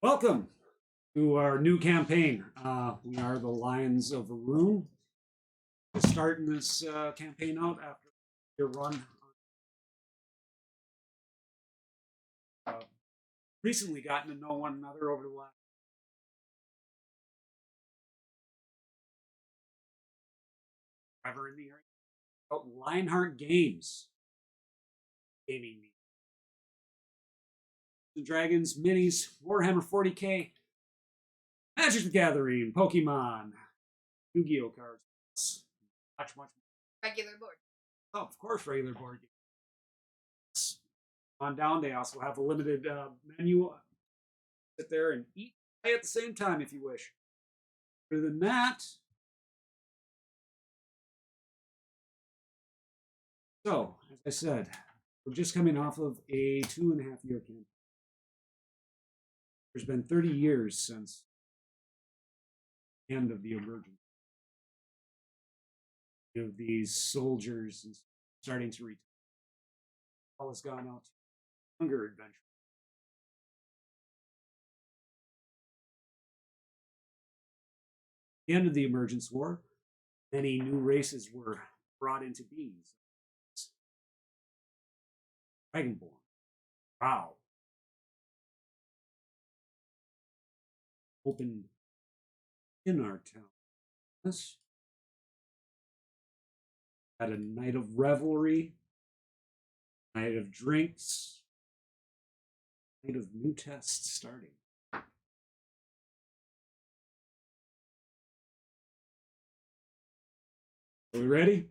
Welcome to our new campaign. We are the Lions of Arune. We're starting this campaign out after your run. Uh, Recently gotten to know one another over the last. Ever in the area about Lionheart Games, gaming the Dragons, Minis, Warhammer 40k, Magic the Gathering, Pokemon, Yu-Gi-Oh cards, much more. Regular board. Oh, of course, regular board games. On down, they also have a limited menu. Sit there and eat at the same time if you wish. Other than that, so as I said, we're just coming off of a 2.5 year campaign. There's been 30 years since the end of the emergence of these soldiers and starting to retire. All has gone out to hunger adventure. At the end of the emergence war, many new races were brought into being. Dragonborn. Wow. Open in our town. Yes. Had a night of revelry, night of drinks, night of new tests starting. Are we ready?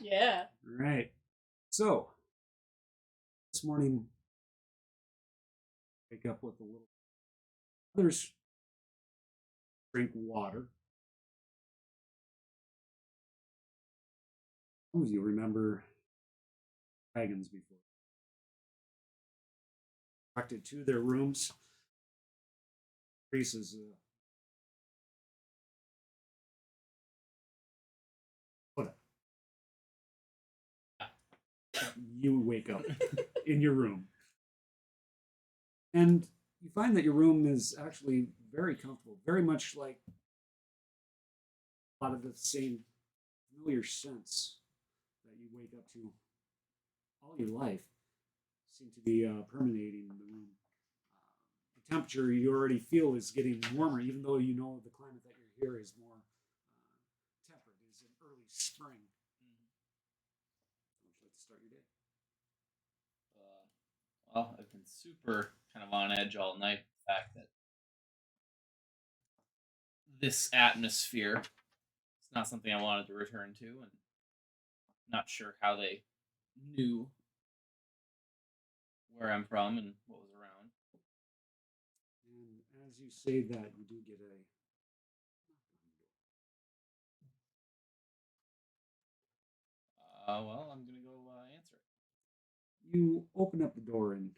Yeah. All right. So, this morning, wake up with a little. Others drink water. Some of you remember dragons before. Directed to their rooms. Increases. What? You wake up in your room. And you find that your room is actually very comfortable, very much like a lot of the same familiar scents that you wake up to all your life seem to be permeating the room. The temperature you already feel is getting warmer, even though you know the climate that you're here is more temperate. It's in early spring. Would you like to start your day? Well, I've been super kind of on edge all night. The fact that this atmosphere is not something I wanted to return to, and not sure how they knew where I'm from and what was around. And as you say that, you do get a. Well, I'm gonna go answer it. You open up the door and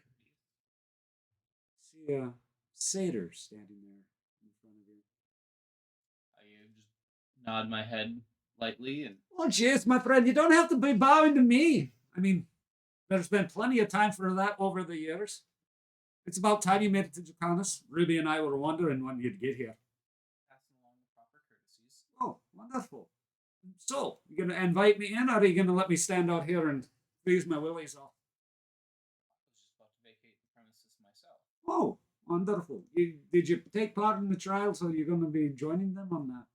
see a satyr standing there in front of you. I just nod my head lightly and. Oh, jeez, my friend, you don't have to be bowing to me. I mean, there's been plenty of time for that over the years. It's about time you made it to Jacanas. Ruby and I were wondering when you'd get here. Passing along the proper courtesies. Oh, wonderful. So, you gonna invite me in, or are you gonna let me stand out here and freeze my willies off? I was just about to vacate the premises myself. Oh, wonderful. Did you take part in the trial, so you're gonna be joining them on that?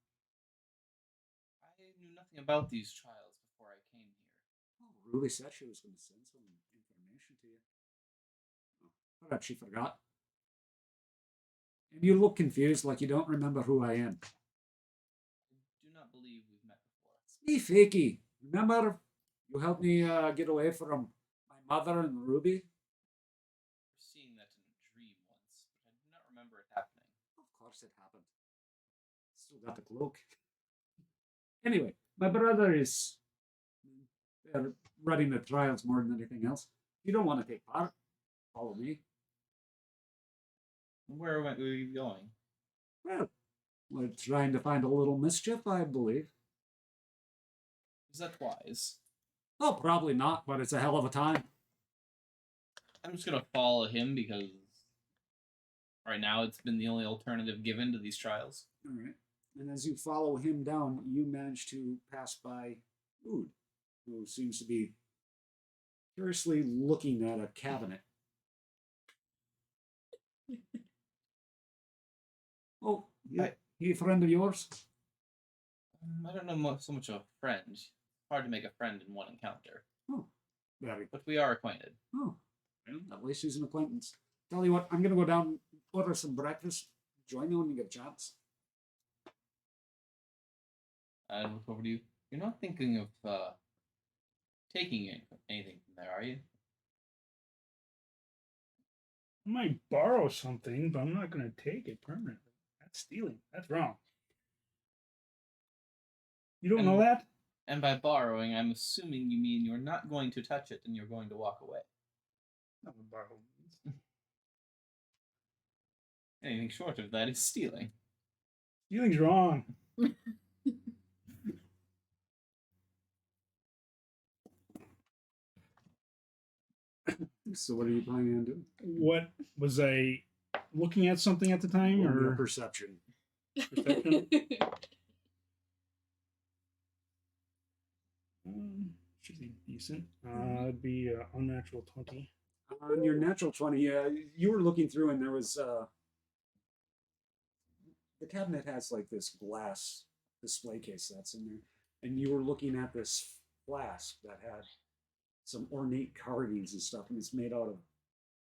I knew nothing about these trials before I came here. Oh, Ruby said she was gonna send some information to you. Oh, perhaps she forgot. And you look confused, like you don't remember who I am. I do not believe we've met before. It's me, Fakey. Remember, you helped me get away from my mother and Ruby? I remember seeing that in a dream once, but I do not remember it happening. Of course it happened. Still got the cloak. Anyway, my brother is running the trials more than anything else. You don't want to take part. Follow me. Where were you going? Well, we're trying to find a little mischief, I believe. Is that wise? Oh, probably not, but it's a hell of a time. I'm just gonna follow him because Right now, it's been the only alternative given to these trials. All right. And as you follow him down, you manage to pass by Ood, who seems to be curiously looking at a cabinet. Oh, yeah. He a friend of yours? I don't know so much of a friend. It's hard to make a friend in one encounter. Oh, very. But we are acquainted. Oh, well, at least he's an acquaintance. Tell you what, I'm going to go down, order some breakfast. Join me when you get a chance. I look over to you. You're not thinking of taking anything from there, are you? I might borrow something, but I'm not going to take it permanently. That's stealing. That's wrong. You don't know that? And by borrowing, I'm assuming you mean you're not going to touch it and you're going to walk away. Not what borrow means. Anything short of that is stealing. Stealing's wrong. So what are you planning on doing? What was I looking at something at the time, Or or perception? perception? Should be decent. It'd be unnatural 20. On your natural 20, you were looking through and there was the cabinet has like this glass display case that's in there, and you were looking at this flask that had some ornate carvings and stuff, and it's made out of,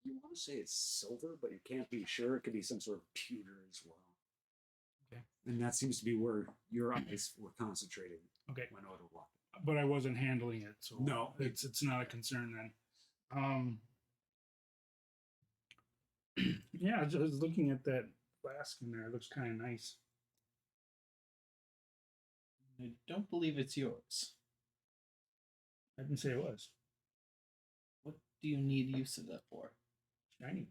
you want to say it's silver, but you can't be sure. It could be some sort of pewter as well. Okay. And that seems to be where your eyes were concentrating. Okay. When Odo walked. But I wasn't handling it, so no, it's not a concern then. Yeah, I was looking at that flask in there. It looks kind of nice. I don't believe it's yours. I didn't say it was. What do you need use of that for? Shiny.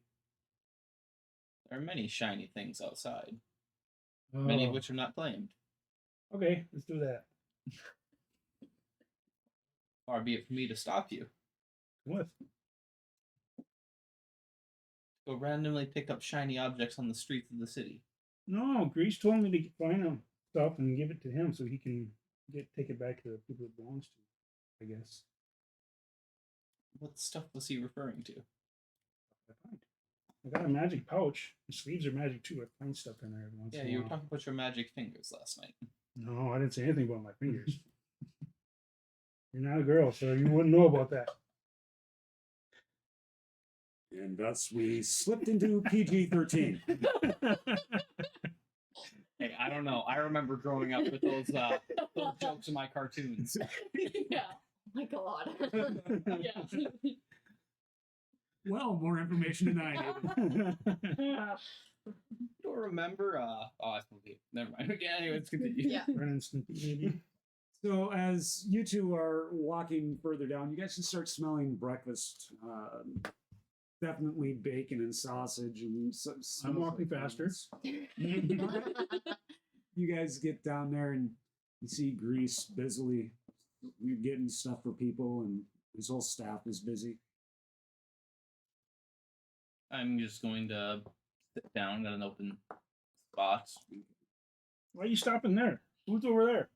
There are many shiny things outside, many of which are not claimed. Okay, let's do that. Far be it for me to stop you. What? Go randomly pick up shiny objects on the streets of the city. No, Grease told me to find him stuff and give it to him so he can take it back to the people it belongs to, I guess. What stuff was he referring to? I got a magic pouch. The sleeves are magic too. I find stuff in there every once in a while. Yeah, you were talking about your magic fingers last night. No, I didn't say anything about my fingers. You're not a girl, so you wouldn't know about that. And thus we slipped into PG-13. Hey, I don't know. I remember growing up with those jokes in my cartoons. Yeah. Oh my god. Yeah. Well, more information than I did. You don't remember? I believe. Never mind. Okay, anyway, let's continue. Yeah. Ren and Snoopy, maybe. So as you two are walking further down, you guys can start smelling breakfast. Definitely bacon and sausage, and I'm walking faster. You guys get down there and you see Grease busily getting stuff for people, and his whole staff is busy. I'm just going to sit down at an open spot. Why are you stopping there? Who's over there?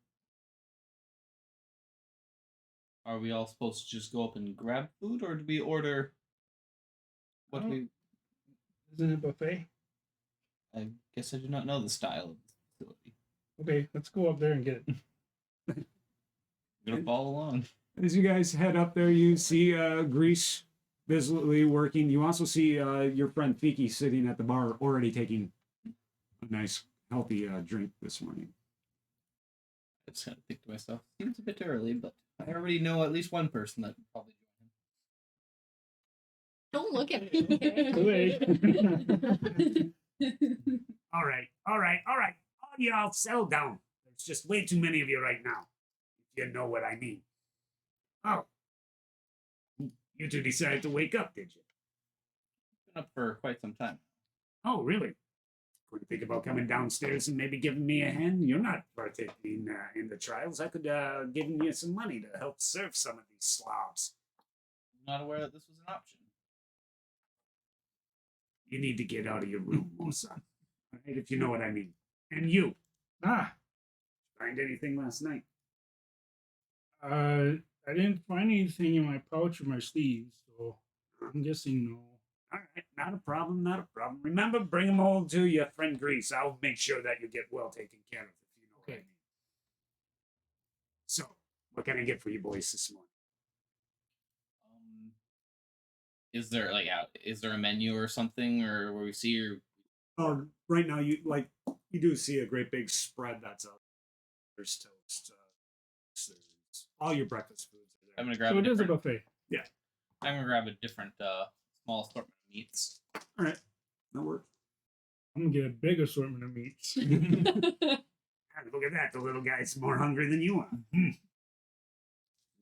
Are we all supposed to just go up and grab food, or do we order what we... Isn't it buffet? I guess I do not know the style of the facility. Okay, let's go up there and get it. I'm gonna follow along. As you guys head up there, you see Grease busily working. You also see your friend Fiki sitting at the bar, already taking a nice, healthy drink this morning. I just kind of think to myself, seems a bit early, but I already know at least one person that would probably Don't look at me. All right. All y'all settle down. There's just way too many of you right now. If you know what I mean. Oh. You two decided to wake up, did you? been up for quite some time. Oh, really? Couldn't think about coming downstairs and maybe giving me a hand? You're not partaking in the trials. I could given you some money to help serve some of these slobs. I'm not aware that this was an option. You need to get out of your room, Mosa. All right, if you know what I mean. And you, Ah, find anything last night? I didn't find anything in my pouch or my sleeves, so I'm guessing no. All right, not a problem, not a problem. Remember, bring them all to your friend Grease. I'll make sure that you get well taken care of, if you know what I Okay. mean. So, what can I get for you boys this morning? Is there is there a menu or something, or where we see your? Right now, you do see a great big spread that's up. There's toast, there's all your breakfast foods are there. I'm gonna grab. So a it is a different- buffet. I'm gonna grab a different small assortment of meats. All right, that works. I'm gonna get a big assortment of meats. Look at that. The little guy's more hungry than you are.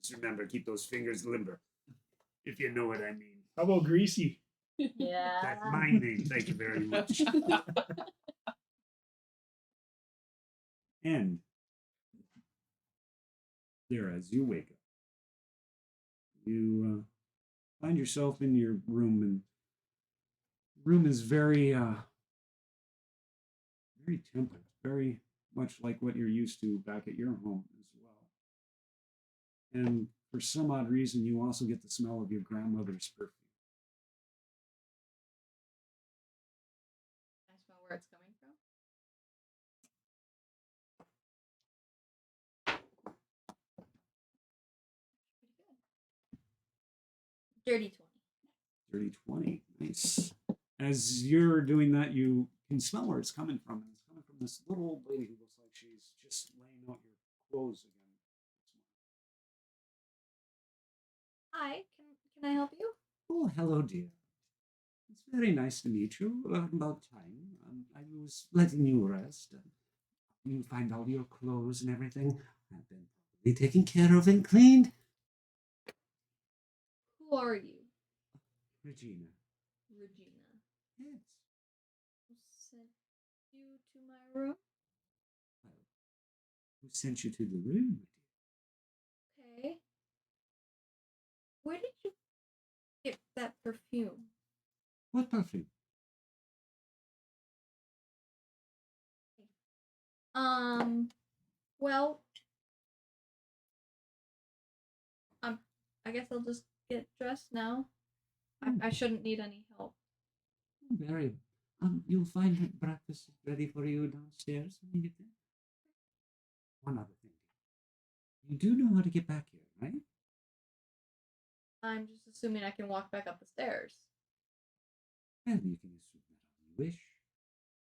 Just remember, keep those fingers limber, if you know what I mean. How about greasy? Yeah. That's my name. Thank you very much. And there, as you wake up, you find yourself in your room, and the room is very, very tempered, very much like what you're used to back at your home as well. And for some odd reason, you also get the smell of your grandmother's perfume. Can I smell where it's coming from? Pretty good. Dirty 20. Dirty 20. Nice. As you're doing that, you can smell where it's coming from. And it's coming from this little old lady who looks like she's just laying out your clothes again. Hi, can I help you? Oh, hello, dear. It's very nice to meet you. About time. I was letting you rest. You find all your clothes and everything have been properly taken care of and cleaned. Who are you? Regina. Regina. Yes. Who sent you to my room? Well, who sent you to the room, my dear? Okay. Where did you get that perfume? What perfume? Well, I guess I'll just get dressed now. I shouldn't need any help. Very. You'll find that breakfast is ready for you downstairs when you get there. One other thing. You do know how to get back here, right? I'm just assuming I can walk back up the stairs. Well, you can assume that all you wish.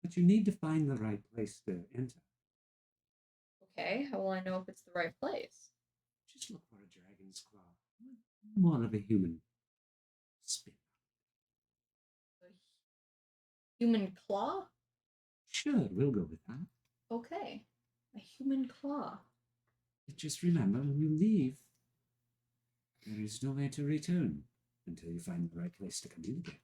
But you need to find the right place to enter. Okay, how will I know if it's the right place? Just look for a dragon's claw. More of a human spin. A human claw? Sure, we'll go with that. Okay, a human claw. But just remember, when you leave, there is no way to return until you find the right place to come in again.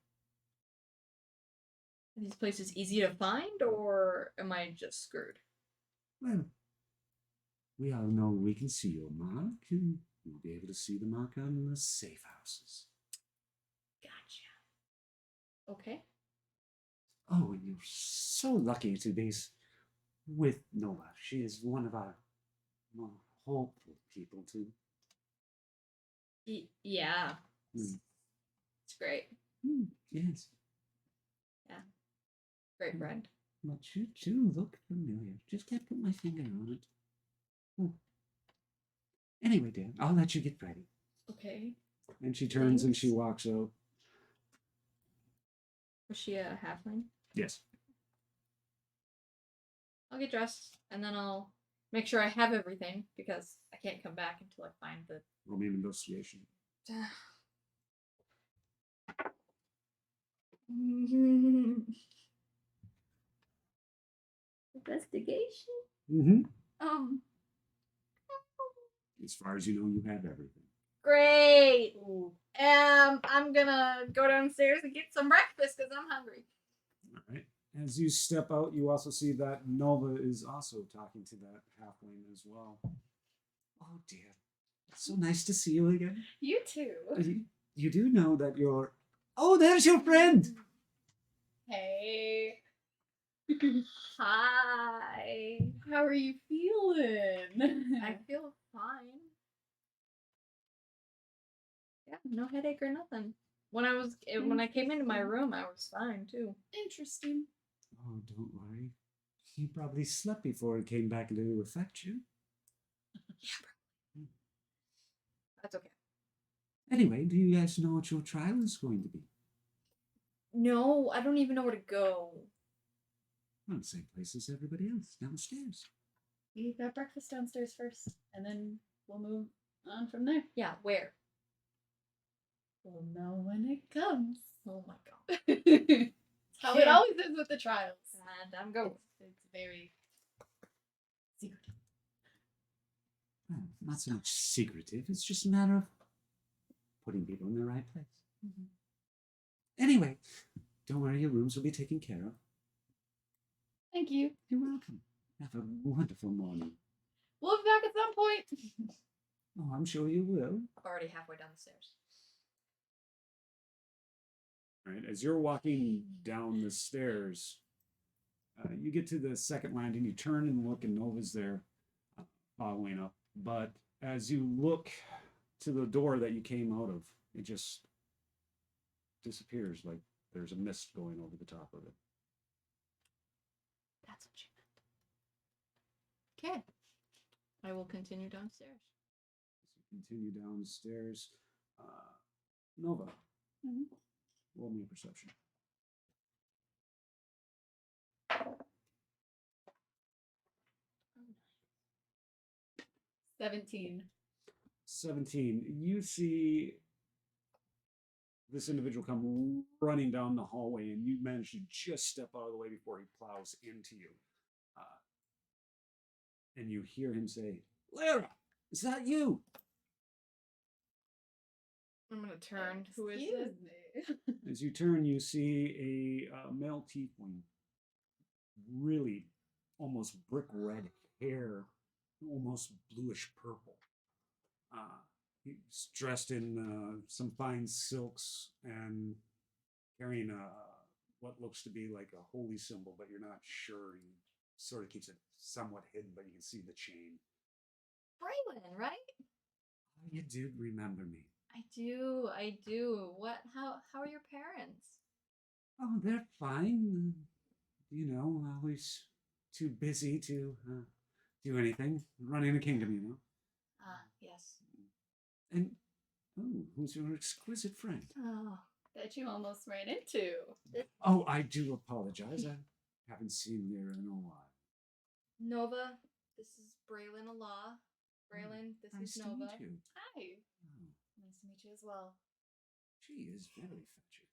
Are these places easy to find, or am I just screwed? Well, we all know we can see your mark, and you'll be able to see the mark on the safe houses. Gotcha. Okay. Oh, and you're so lucky to be with Nova. She is one of our more hopeful people, too. Yeah. Mm. It's great. Yes. Great friend. But you do look familiar. Just can't put my finger on it. Anyway, dear, I'll let you get ready. Okay. And she turns and she Thanks. walks out. Was she a halfling? Yes. I'll get dressed and then I'll make sure I have everything because I can't come back until I find the. Roll me an investigation. Investigation? Mm-hmm. As far as you know, you have everything. Great. I'm gonna go downstairs and get some breakfast because I'm hungry. All right. As you step out, you also see that Nova is also talking to that halfling as well. Oh dear. It's so nice to see you again. You too. You do know that you're... Oh, there's your friend! Hey. Hi. How are you feeling? I feel fine. Yeah, no headache or nothing. When I came into my room, I was fine too. Interesting. Oh, don't worry. You probably slept before it came back into affect you. That's okay. Anyway, do you guys know what your trial is going to be? No, I don't even know where to go. Well, the same place as everybody else, downstairs. We got breakfast downstairs first, and then we'll move on from there. Yeah, where? We'll know when it comes. Oh my god. It's how it Yeah. always is with the trials. And I'm going. It's very secretive. Well, not so much secretive, it's just a matter of putting people in the right place. Mhm. Anyway, don't worry, your rooms will be taken care of. Thank you. You're welcome. Have a wonderful morning. We'll be back at some point. Oh, I'm sure you will. Already halfway down the stairs. All right, as you're walking down the stairs, you get to the second landing. You turn and look, and Nova's there, following up. But as you look to the door that you came out of, it just disappears, like there's a mist going over the top of it. That's what you meant. Okay. I will continue downstairs. As you continue downstairs, Nova, Mhm. roll me a perception. 17. 17. You see this individual come running down the hallway, and you manage to just step out of the way before he plows into you. And you hear him say, "Lara, is that you?" I'm gonna turn. Who is Excuse this? As you turn, you see a male tiefling, really almost brick red hair, almost bluish purple. He's dressed in some fine silks and carrying what looks to be like a holy symbol, but you're not sure. He sort of keeps it somewhat hidden, but you can see the chain. Braylon, right? You do remember me. I do. What? How are your parents? Oh, they're fine. You know, always too busy to do anything. Running a kingdom, you know. Ah, yes. And, oh, who's your exquisite friend? Oh, That you almost ran into. Oh, I do apologize. I haven't seen you in a while. Nova, this is Braylon Allah. Braylon, this Nice is to Nova. meet you. Hi. Oh, Nice to meet you as well. she is very fetching.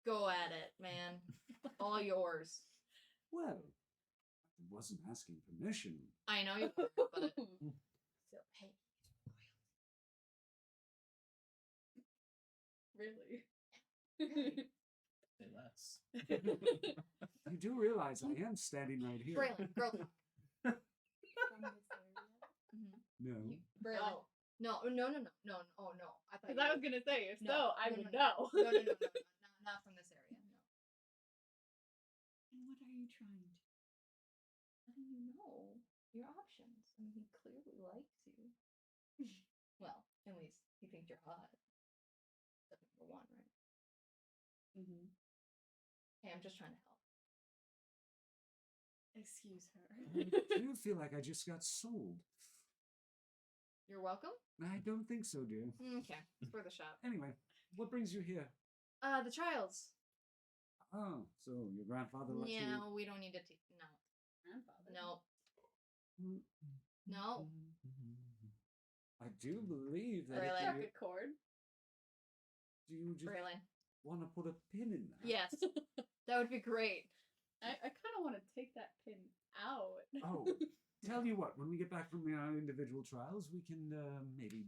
Go at it, man. All yours. Well, I wasn't asking permission. I know you were, but still, hey. Really? Say less. You do realize I am standing right here. Braylon, girl talk. From this area? Mhm. No. Braylon. Oh. No. Oh no. I thought Because you I were- was going to say, if No, so, I no, would no, know. No, not from this area. No. And what are you trying to do? How do you know your options? I mean, he clearly likes you. Well, at least he thinks you're hot. That's number one, right? Mm-hmm. Hey, I'm just trying to help. Excuse her. I do feel like I just got sold. You're welcome. I don't think so, dear. Okay, it's worth a shot. Anyway, what brings you here? The trials. Oh, so your grandfather left you. No, we don't need to. No, Grandfather. no, no. I do believe that. Really? Struck a chord. Do you just Braylon. want to put a pin in that? Yes, that would be great. I kind of want to take that pin out. Oh, tell you what, when we get back from our individual trials, we can maybe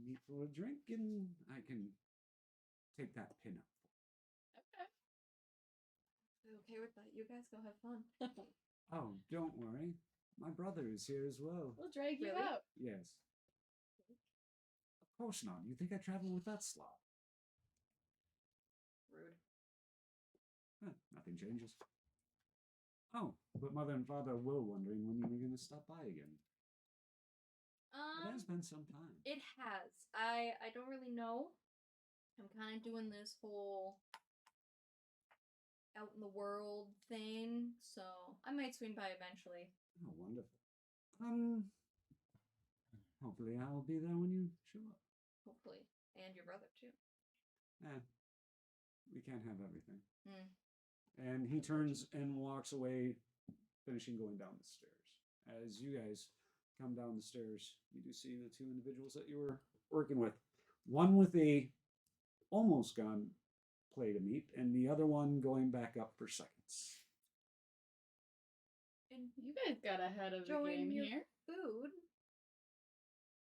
meet for a drink, and I can take that pin up. Okay. Okay with that? You guys go have fun. Oh, don't worry. My brother is here as well. We'll drag you Really? out. Yes. Of course not. You think I travel with that slot? Rude. Nothing changes. Oh, but mother and father were wondering when you were going to stop by again. It has been some time. It has. I don't really know. I'm kind of doing this whole out in the world thing, so I might swing by eventually. Oh, wonderful. Hopefully I'll be there when you show up. Hopefully. And your brother, too. We can't have everything. Hmm. And he turns and walks away, finishing going down the stairs. As you guys come down the stairs, you do see the two individuals that you were working with. One with a almost gone plate of meat, and the other one going back up for seconds. And You guys got ahead of the enjoying game your here. food.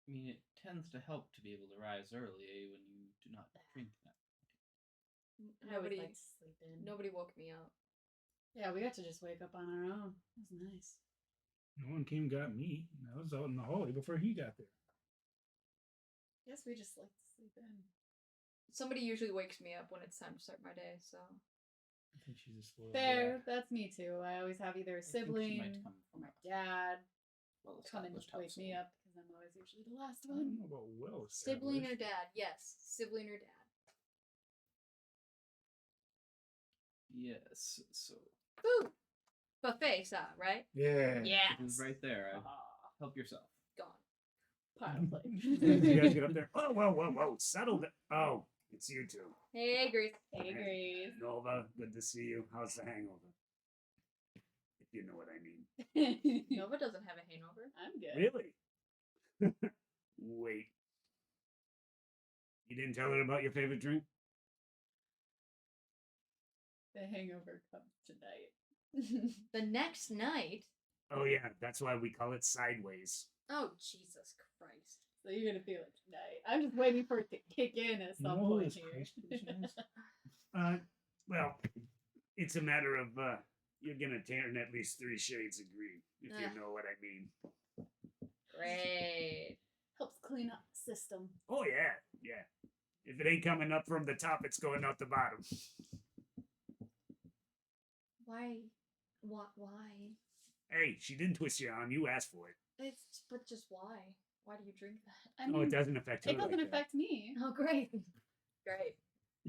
I mean, it tends to help to be able to rise early when you do not drink that. I always Nobody, like to sleep in. nobody woke me up. Yeah, we got to just wake up on our own. It was nice. No one came got me. I was out in the hallway before he got there. Guess we just like to sleep in. Somebody usually wakes me up when it's time to start my day, so. I think she's a spoiled Fair, that's me too. I always have either a I think she sibling might come or my from dad a come and well-established wake me household. up because I'm always usually the last I don't one. know about well Sibling or established. dad? Yes, sibling or dad. Yes, so Food! Buffet style, right? Yeah. Yes. it is right there. Ah, Help yourself. Gone. pile plate. You guys get up there. Oh, whoa. Settle it. Oh, it's you two. Hey, Grace. Hey, Grace. Nova, good to see you. How's the hangover? If you know what I mean. Nova doesn't have a hangover. I'm good. Really? Wait. You didn't tell her about your favorite drink? The hangover comes tonight. The next night. Oh, yeah. That's why we call it sideways. Oh, Jesus Christ. So you're gonna feel it tonight. I'm just waiting for it to kick in at You some know who point this here. Christ person is? Well, it's a matter of you're gonna turn at least 3 shades of green, if you Ah. know what I mean. Great. Helps clean up the system. Oh yeah. If it ain't coming up from the top, it's going out the bottom. Why? Why? Hey, she didn't twist your arm. You asked for it. But just why? Why do you drink that? I mean, Oh, it doesn't affect her. it doesn't like that. affect me. Oh, great. Great.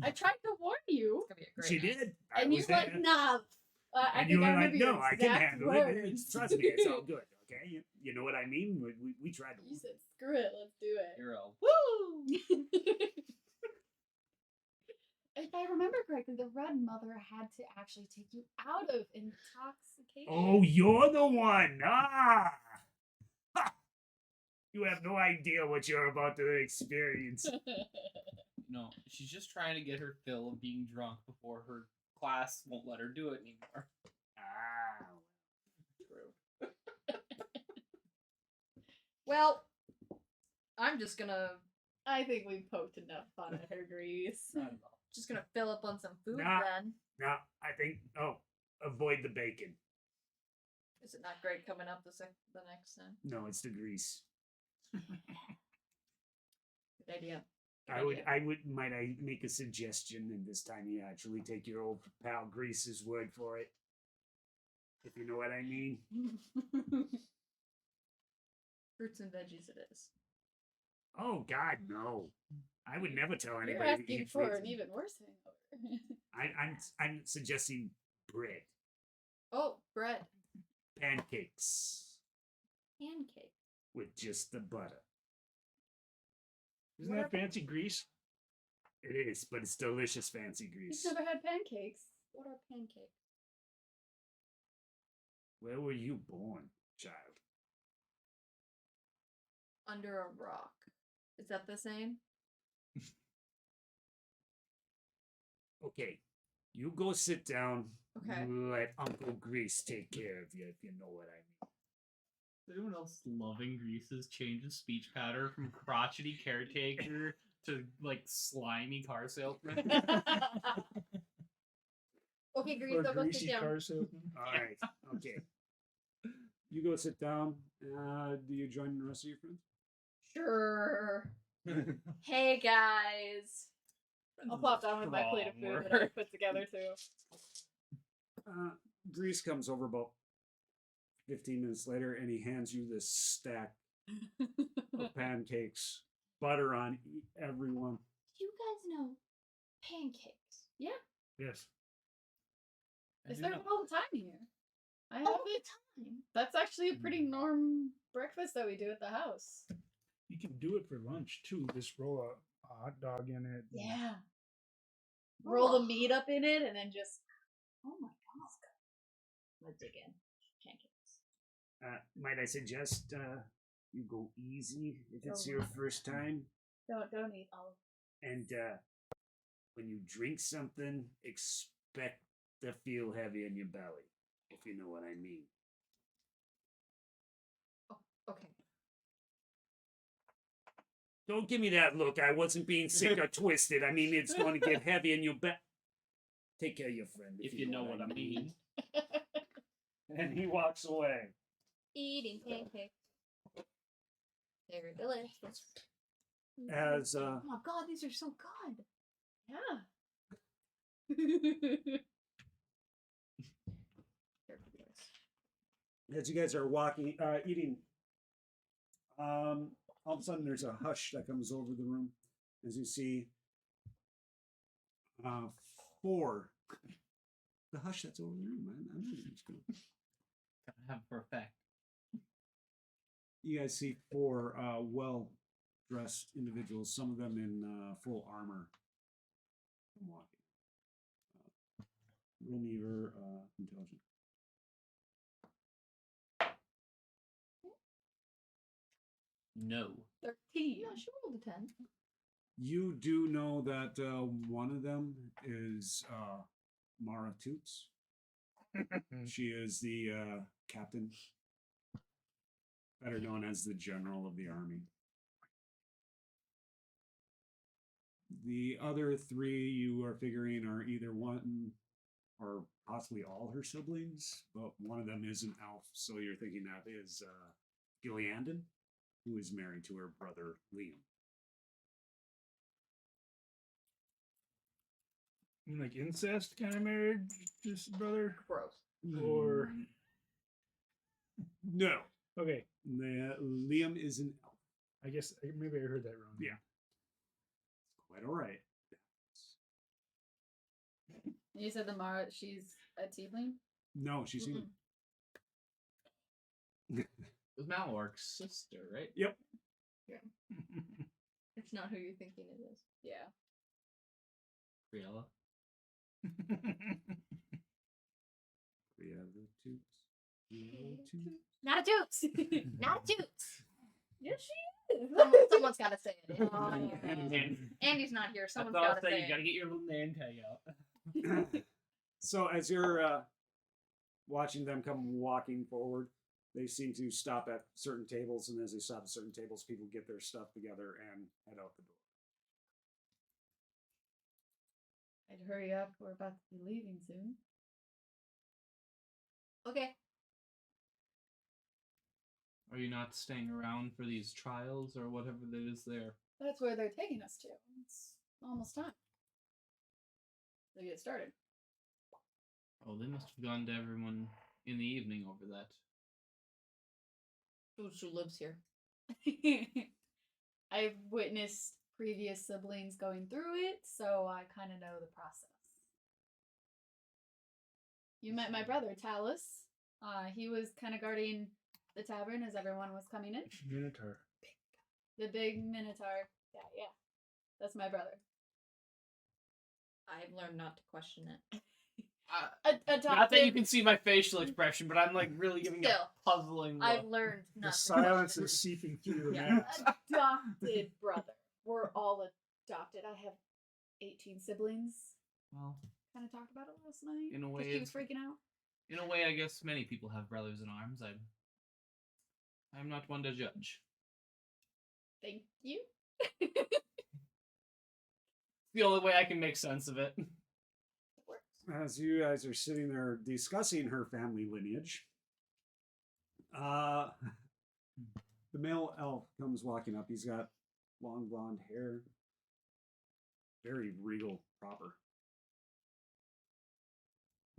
I tried to warn you, It's gonna be a great She night. did. and I you was were like, there. "Nah." I And think you I were like, remember your no, I can exact handle it. words. Trust me, it's all good. Okay, you know what I mean. We tried to. You said, "Screw it, let's do it." You're all Woo! If I remember correctly, the Red Mother had to actually take you out of intoxication. Oh, you're the one. Ah. Ha! You have no idea what you're about to experience. no. She's just trying to get her fill of being drunk before her class won't let her do it anymore. Ah. True. Well, I'm just gonna I think we poked enough fun at her, Grease. Not at all. fill up on some food Nah. then. Now, I think. Oh, avoid the bacon. Is it not great coming up the next time? No, it's the grease. Good idea. Might I make a suggestion, and this time you actually take your old pal Grease's word for it, if you know what I mean. Fruits and veggies it is. Oh God, no! I would never tell You're anybody to asking eat for fruits. an even worse hangover. I'm suggesting bread, Oh, bread. pancakes Pancake. with just the butter. Isn't that fancy grease? It is, but it's delicious, fancy He's grease. never had pancakes. What are pancakes? Where were you born, child? Under a rock. Is that the same? Okay, you go sit down. Okay. Let Uncle Grease take care of you, if you know what I mean. Is anyone else loving Grease's change of speech pattern from crotchety caretaker to like slimy car salesman? Okay, Grease, Or I'll go greasy sit down. car salesman? All right. Okay. You go sit down. Do you join the rest of your friends? Sure. Hey, guys. I'll plop down with my plate of food that I put together too. Grease comes over about 15 minutes later, and he hands you this stack of pancakes, butter on every one. You guys know pancakes. Yeah. Yes. It's there all the time here. I have it. time. That's actually a pretty norm breakfast that we do at the house. You can do it for lunch too. Just roll a hot dog in it. Yeah. Roll the meat up in it and then just. Oh my god. Let's dig in. Pancakes. Might I suggest you go easy if it's Oh. your first time? Don't eat all of And when you drink something, expect to feel heavy in your belly, if you know what I mean. Okay. Don't give me that look. I wasn't being sick or twisted. I mean, it's going to get heavy in your belly. Take care of your friend. If you know what I mean. And he walks away. Eating pancakes. They're delicious. As Oh my god, these are so good. Yeah. as you guys are walking, eating, all of a sudden there's a hush that comes over the room as you see four. The hush that's over the room, man. I know it's cool. Gotta have it for effect. You guys see four well-dressed individuals, some of them in full armor. I'm walking. Roll me your intelligence. No. 13. Yeah, she rolled a 10. You do know that one of them is Mara Toots. She is the captain, better known as the general of the army. The other three you are figuring are either one or possibly all her siblings, but one of them is an elf, so you're thinking that is Gilliandon, who is married to her brother Liam. You mean like incest kind of marriage, just brother? Gross. Or No, okay, Liam is an elf. I guess maybe I heard that wrong. Yeah. Quite all right. You said the Mara, she's a tiefling? No, she's human. It was Malork's sister, right? Yep. It's not who you're thinking it is. Yeah. Briella. Not a toots. Not a toots. Yes, she is. Someone's got to say it. Oh. Andy's not here. Someone's That's all got to I'll say. say You it. gotta get your little name tag out. So as you're watching them come walking forward, they seem to stop at certain tables, and as they stop at certain tables, people get their stuff together and head out the door. I'd hurry up. We're about to be leaving soon. Okay. Are you not staying around for these trials or whatever that is there? That's where they're taking us to. It's almost time. They get started. Oh, they must have gone to everyone in the evening over that. Who lives here? I've witnessed previous siblings going through it, so I kind of know the process. You met my brother, Talus. He was kind of guarding the tavern as everyone was coming in. Minotaur. The big Minotaur. Yeah. That's my brother. I've learned not to question it. Adopted. Not that you can see my facial expression, but I'm like really giving Still, a puzzling look. I've learned The not to silence question is seeping through the Yeah. mask. Adopted brother. We're all adopted. I have 18 siblings. Well, Kind of talked about it last night. In a 'cause way, she was it's- freaking out. in a way, I guess many people have brothers in arms. I'm not one to judge. Thank you. The only way I can make sense of it. As you guys are sitting there discussing her family lineage, the male elf comes walking up. He's got long blonde hair, very regal, proper.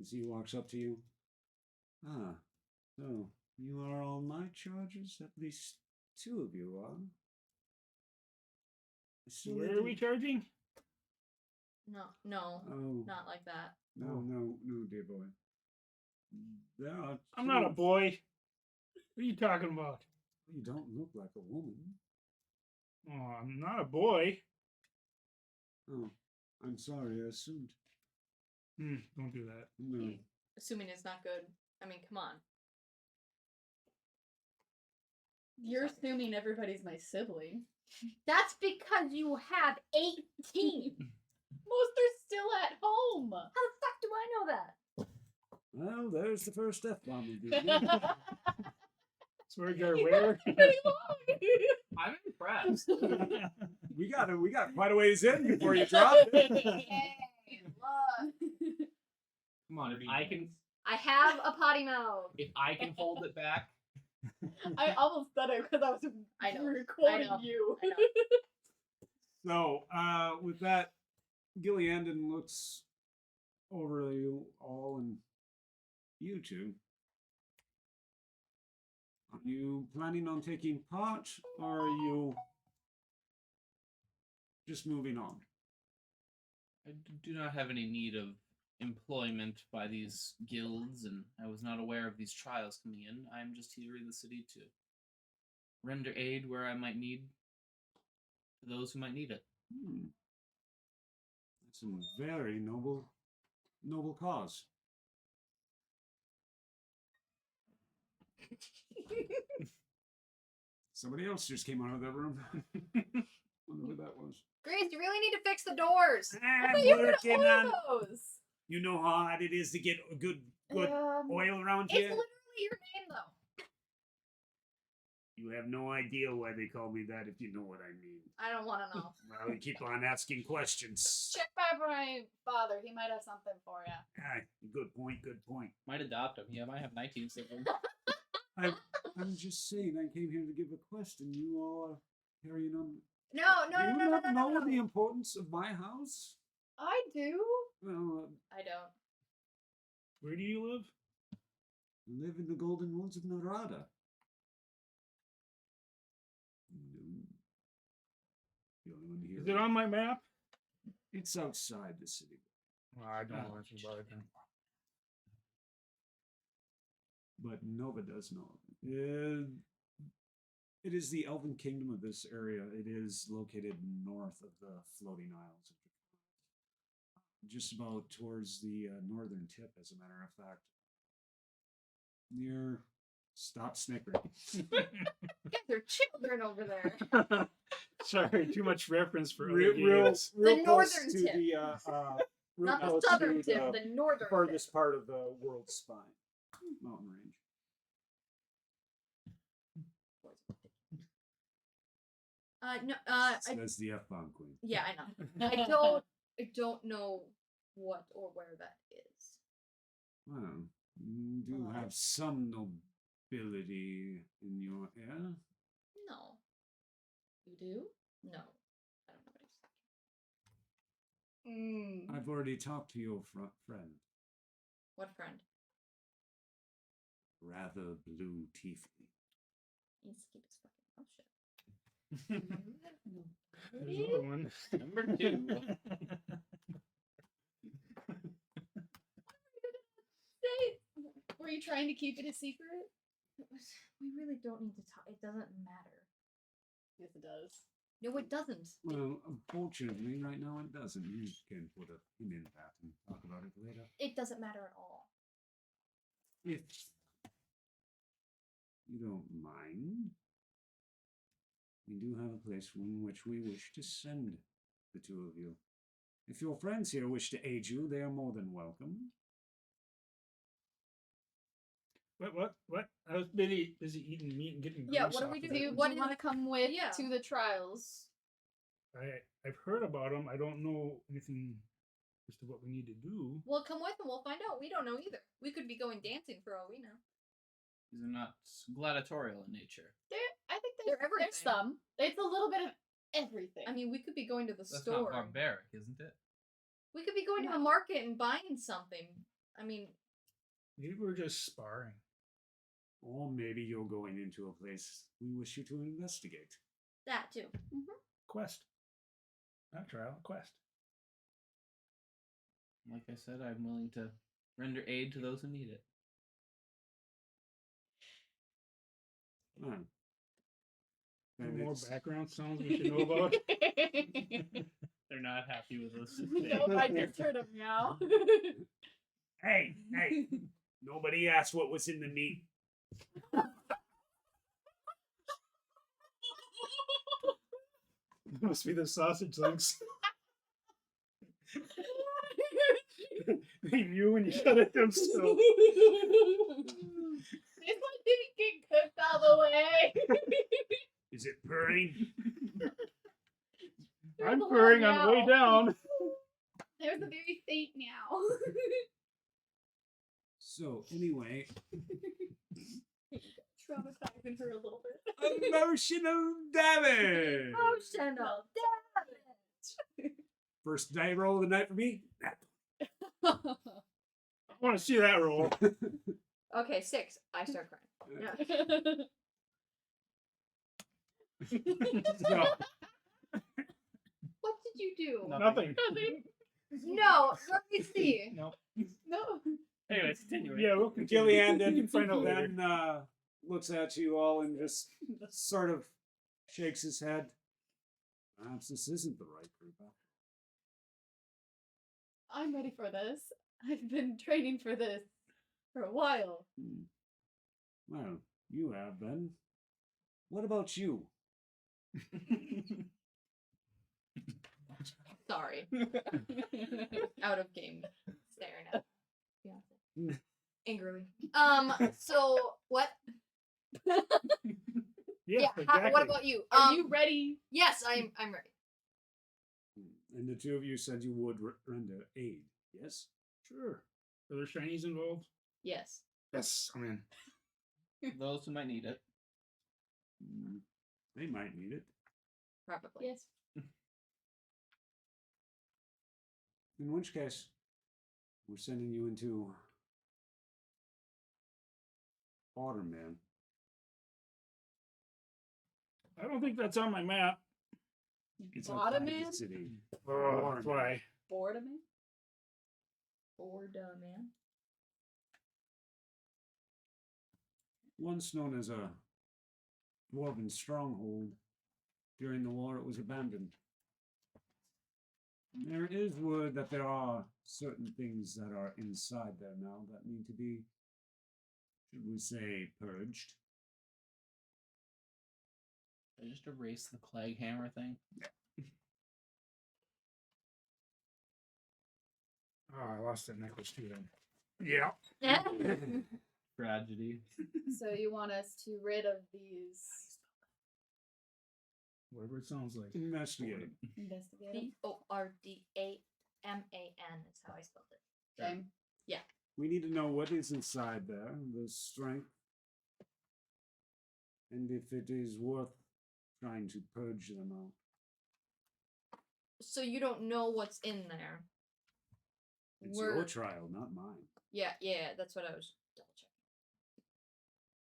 As he walks up to you. Ah, so you are all my charges? At least 2 of you are. So where are we charging? No, Oh, not like that. no, dear boy. There are I'm not a 2 boy. What are you talking about? You don't look like a woman. Oh, I'm not a boy. Oh, I'm sorry, I assumed. Don't do that. No. Assuming it's not good. I mean, come on. You're assuming everybody's my sibling. That's because you have 18. Most are still at home. How the fuck do I know that? Well, there's the first F-bomb of the Pretty evening. Swear jar where? long. I'm impressed. we got quite a ways in before you drop it. Hey, look. Come on, I have a potty mouth. if I can hold it back. I almost said it because I was I know. recording I know. you. I know. So, with that, Gilliandon looks over you all and you 2. Are you planning on taking part, or are you just moving on? I do not have any need of employment by these guilds, and I was not aware of these trials coming in. I am just here in the city to render aid where I might need to those who might need it. That's a very noble cause. Somebody else just came out of that room. Wonder who that was. Grace, you really need to fix the doors. I thought you were working gonna on. order those. You know how hard it is to get a good oil around It's here. literally your name, though. You have no idea why they call me that if you know what I mean. I don't want to know. Well, you keep on asking questions. Check by my father. He might have something for you. Ah, good point. Might adopt him. Yeah, might have 19 siblings. I'm just saying, I came here to give a quest, and you all are carrying on. No. Do you not know the importance of my house? I do. Well, I don't. Where do you live? I live in the Golden Woods of Narada. The only one here. Is it on my map? It's outside the city. Well, I don't know anything about it then. But Nova does know. It is the elven kingdom of this area. It is located north of the floating isles of Japan. Just about towards the northern tip, as a matter of fact. Near. Stop snickering. Yeah, they're children over there. Sorry, too much reference for other real games. The close northern to tip. the real Not the close southern to tip, the northern farthest part of the world's spine, mountain range. No. Says the F-bomb queen. Yeah, I know. I don't know what or where that is. Well, you do have some nobility in your hair. No. You do? No. I don't know what he's talking. I've already talked to your friend. What friend? Rather blue Tiefling. He needs to keep his fucking mouth shut. There's another one. Number 2. Were you trying to keep it a secret? We really don't need to talk. It doesn't matter. Yes, it does. No, it doesn't. Well, unfortunately, right now it doesn't. You can put a pin in that and talk about it later. It doesn't matter at all. If you don't mind, we do have a place in which we wish to send the 2 of you. If your friends here wish to aid you, they are more than welcome. What? I was busy eating meat and getting Yeah, grease what do off we of do? Do it. you, What do you is- want to come with Yeah. to the trials? I've heard about them. I don't know anything as to what we need to do. Well, come with and we'll find out. We don't know either. We could be going dancing for all we know. These are not gladiatorial in nature. I think They're there's everything. some. It's a little bit of everything. I mean, we could be going to the That's store. not barbaric, isn't it? We could be going to a market and buying something. I mean, Maybe we're just sparring. Or maybe you're going into a place we wish you to investigate. that too. Quest. Not trial, quest. Like I said, I'm willing to render aid to those who need it. Hmm. Any And more it's- background sounds we should know about? They're not happy with us. Nope, I just heard him meow. Hey, hey! Nobody asked what was in the meat. Must be the sausage links. They knew when you shut it them still. This one didn't get cooked all the way. Is it purring? I'm There's a purring little on the way meow. down. There's a very faint meow. So, anyway, Traumatizing her a little bit. emotional damage! Emotional damage. First die roll of the night for me? I want to see that roll. Okay, 6. I start crying. So, What did you do? Nothing. No, let me see. No. No. Anyways, continue. Yeah, we'll continue. Gillian You can find out later. then looks at you all and just sort of shakes his head. Perhaps this isn't the right group. I'm ready for this. I've been training for this for a while. Well, you have been. What about you? Sorry. Out of game. Staring at Beyonce. Angrily. So what? Yeah, What exactly. about you? Are you ready? Yes, I'm ready. And the two of you said you would render aid, yes? Sure. Are there shinies involved? Yes. Yes, I'm in. Those who might need it. They might need it. Probably. Yes. In which case, we're sending you into Autumn, man. I don't think that's on my map. It's Bottom outside man? the city. Oh, that's why. Boredom man? Bored man. Once known as a dwarven stronghold, during the war it was abandoned. There is word that there are certain things that are inside there now that need to be, should we say, purged. I just erase the Clag Hammer thing. Oh, I lost that necklace too then. Yeah. Tragedy. So you want us to rid of these Whatever it sounds like. Investigate. investigators? Borddaman is how I spelled it. Okay. We need to know what is inside there, the strength, and if it is worth trying to purge them out. So you don't know what's in there. It's your trial, not mine. Yeah, that's what I was double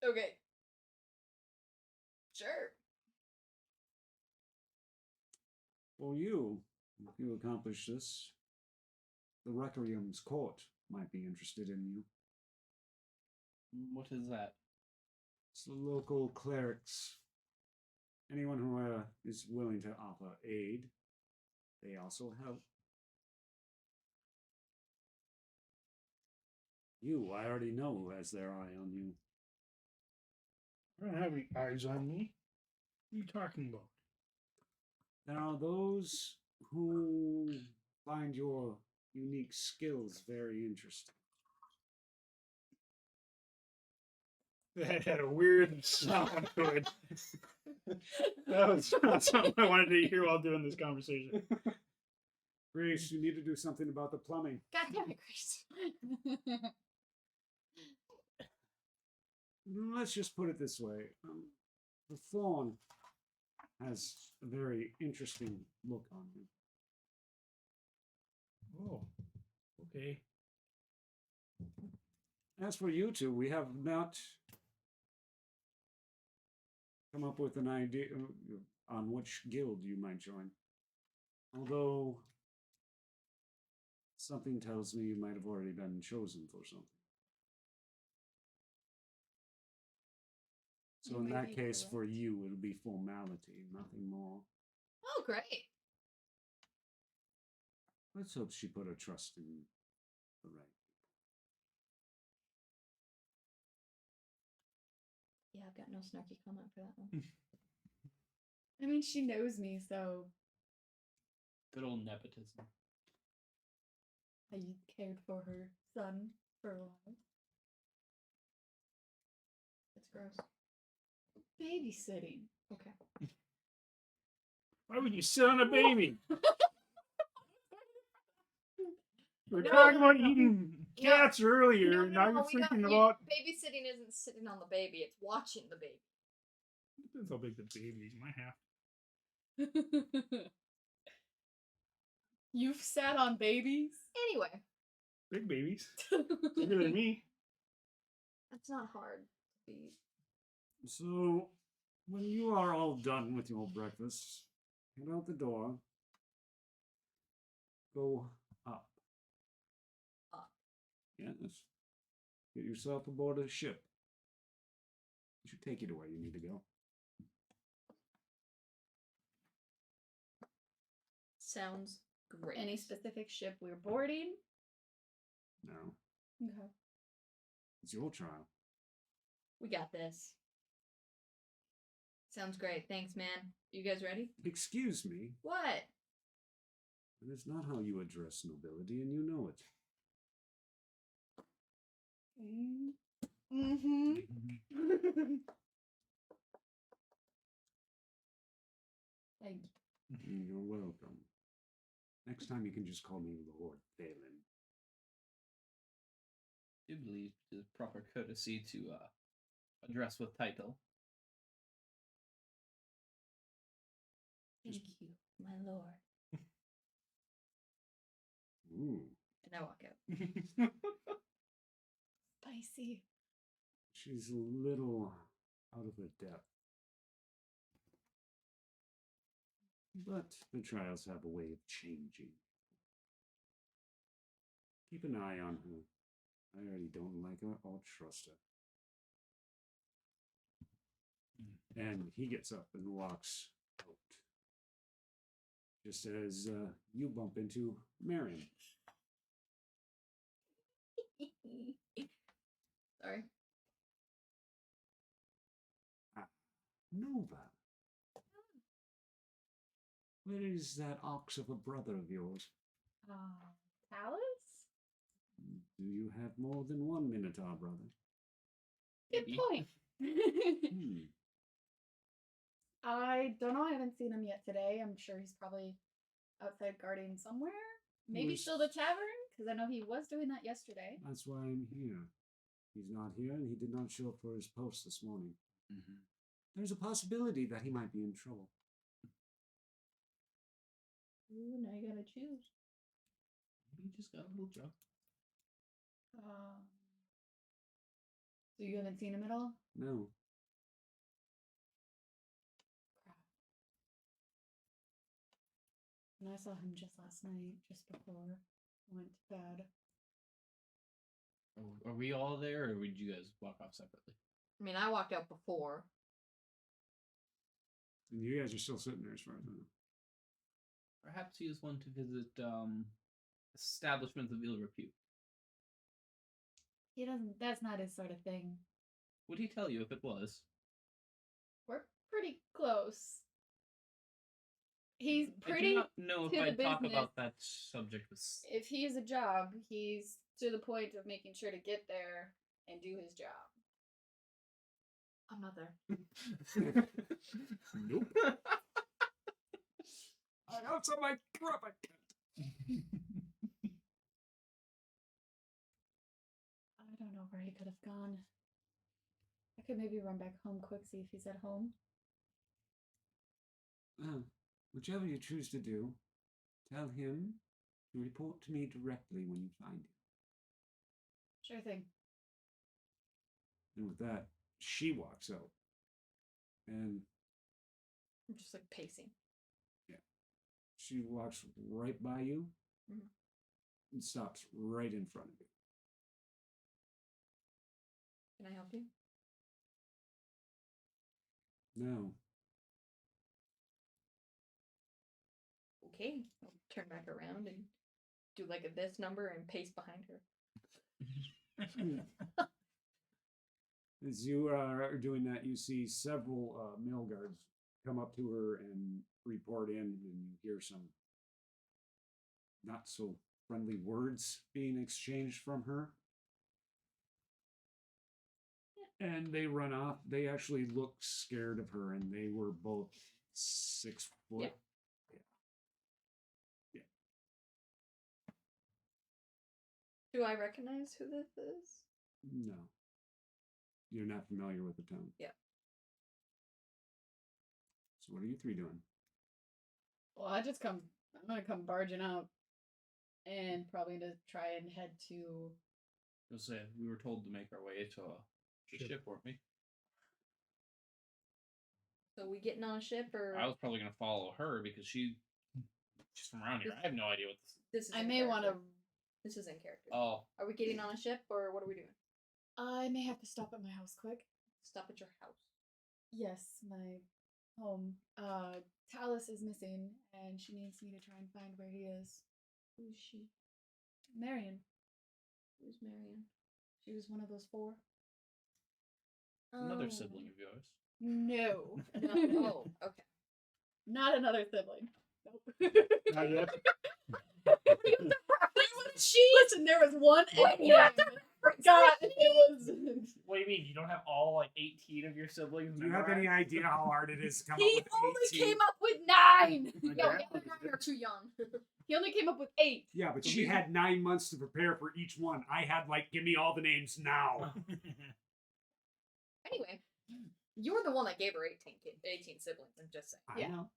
checking. Okay. Sure. For you, if you accomplish this, the Requiem's court might be interested in you. What is that? It's the local clerics. Anyone who is willing to offer aid, they also help. You, I already know who has their eye on you. I don't have any eyes on me. What are you talking about? There are those who find your unique skills very interesting. That had a weird sound to it. That was not something I wanted to hear while doing this conversation. Grace, you need to do something about the plumbing. God damn it, Grace. Let's just put it this way. The thorn has a very interesting look on him. Oh, okay. As for you two, we have not come up with an idea on which guild you might join. Although something tells me you might have already been chosen for something. So You in may that be case, for correct. you, it'll be formality, nothing more. Oh, great. Let's hope she put her trust in the right. Yeah, I've got no snarky comment for that one. I mean, she knows me, so Good old nepotism. I cared for her son for a while. It's gross. Babysitting. Okay. Why would you sit on a baby? We were No, talking no, about no. eating No. cats earlier, No, and now you're we don't- freaking you- about. babysitting isn't sitting on the baby; it's watching the baby. Depends how big the baby is. My half. You've sat on babies? Anyway, Big babies. Bigger than me. that's not hard to beat. So, when you are all done with your breakfast, head out the door. Go up. Up. Yes. Get yourself aboard a ship. It should take you to where you need to go. Sounds great. Any specific ship we're boarding? No, Okay. it's your trial. We got this. Sounds great. Thanks, man. You guys ready? Excuse me, What? that is not how you address nobility, and you know it. Mm-hmm. Thank you. You're welcome. Next time you can just call me Lord Thalen. I do believe it is proper courtesy to address with title. Thank you, my lord. Ooh, And I walk out. Spicy. she's a little out of her depth. But the trials have a way of changing. Keep an eye on her. I already don't like her or trust her. And he gets up and walks out. Just as you bump into Marion. Sorry. Nova. Where is that ox of a brother of yours? Talus? Do you have more than one Minotaur brother? Good Maybe. point. Hmm. I don't know. I haven't seen him yet today. I'm sure he's probably outside guarding somewhere. Maybe Who's- still the tavern, because I know he was doing that yesterday. That's why I'm here. He's not here, and he did not show up for his post this morning. Mm-hmm. There's a possibility that he might be in trouble. Ooh, now you gotta choose. He just got a little drunk. So you haven't seen him at all? No. Crap. And I saw him just last night, just before I went to bed. Are we all there, or would you guys walk off separately? I mean, I walked out before. And you guys are still sitting there as far as I know. Perhaps he is one to visit establishments of ill repute. He doesn't. That's not his sort of thing. Would he tell you if it was? We're pretty close. He's I do pretty. not know to if the I'd talk business. about that subject with. If he has a job, he's to the point of making sure to get there and do his job. I'm not there. Nope. I have some of my crap. I don't know where he could have gone. I could maybe run back home quick, see if he's at home. Whichever you choose to do, tell him to report to me directly when you find him. Sure thing. And with that, she walks out. And I'm just like pacing. she walks right by you Mhm. and stops right in front of you. Can I help you? No. Okay. I'll turn back around and do like a this number and pace behind her. As you are doing that, you see several male guards come up to her and report in, and you hear some not so friendly words being exchanged from her. And they run off. They actually look scared of her, and they were both 6 foot. Do I recognize who this is? No. You're not familiar with the town. Yeah. So what are you three doing? Well, I'm gonna come barging out, and probably to try and head to. I'll say we were told to make our way to a ship, weren't we? So we getting on a ship or I was probably gonna follow her because she's from around here. I have no idea what this. this is I in may want to. character. This is in character. Oh, Are we getting on a ship or what are we doing? I may have to stop at my house quick. Stop at your house. Yes, my home. Talus is missing, and she needs me to try and find where he is. Who's she? Marion. Who's Marion? She was one of those 4. another Oh. sibling of yours. No. No. Oh, okay. Not another sibling. Nope. Not yet. Listen, there was one What? and God, it was. What do you mean? You don't have all like 18 of your siblings? Do you have any idea how hard it is to come He up with only 18? came up with 9. Yo, Okay. the other 9 are too young. He only came up with 8. Yeah, but she had 9 months to prepare for each one. I had like, give me all the names now. Anyway, you were the one that gave her 18 siblings. I'm just saying. I Yeah. know.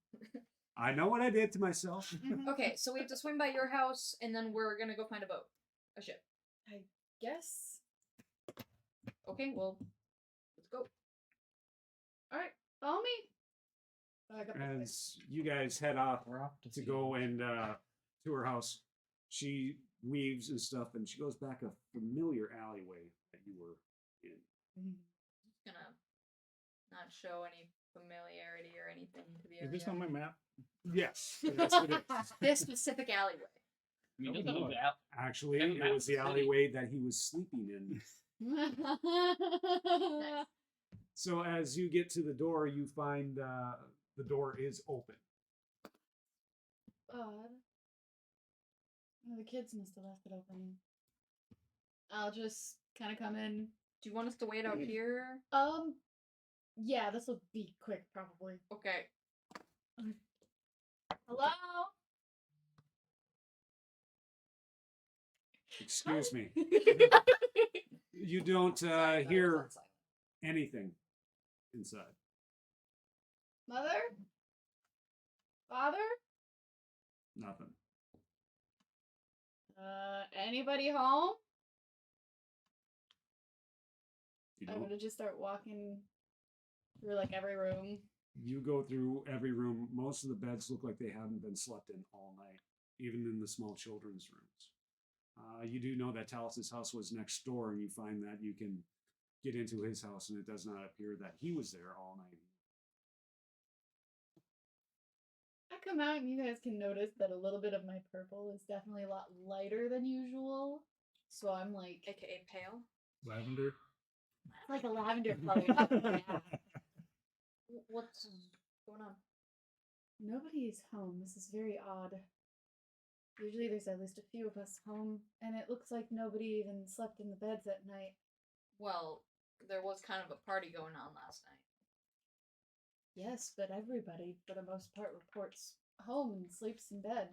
I know what I did to myself. Okay, so we have to swing by your house, and then we're gonna go find a boat, a ship. Guess. Okay, well, let's go. All right, follow me. I got my thing. As you guys head off We're off to go and to her house, she weaves and stuff, and she goes back a familiar alleyway that you were in. Just gonna not show any familiarity or anything to the area. Is this on my map? Yes, that's what it is. This specific alleyway. I mean, Oh, doesn't look no. out. Actually, And it was the Mountain City. alleyway that he was sleeping in. So as you get to the door, you find the door is open. Odd. Oh, the kids must have left it open. I'll just kind of come in. Do you want us to wait out here? Yeah, this will be quick, probably. Okay. Hello? Excuse me. You don't hear anything inside. Mother? Father? Nothing. Anybody home? You I'm don't. gonna just start walking through like every room. You go through every room. Most of the beds look like they haven't been slept in all night, even in the small children's rooms. You do know that Talus's house was next door, and you find that you can get into his house, and it does not appear that he was there all night. I come out and you guys can notice that a little bit of my purple is definitely a lot lighter than usual. So I'm like AKA pale. Lavender. like a lavender color. Yeah. What's going on? Nobody's home. This is very odd. Usually there's at least a few of us home, and it looks like nobody even slept in the beds at night. Well, there was kind of a party going on last night. Yes, but everybody, for the most part, reports home and sleeps in bed.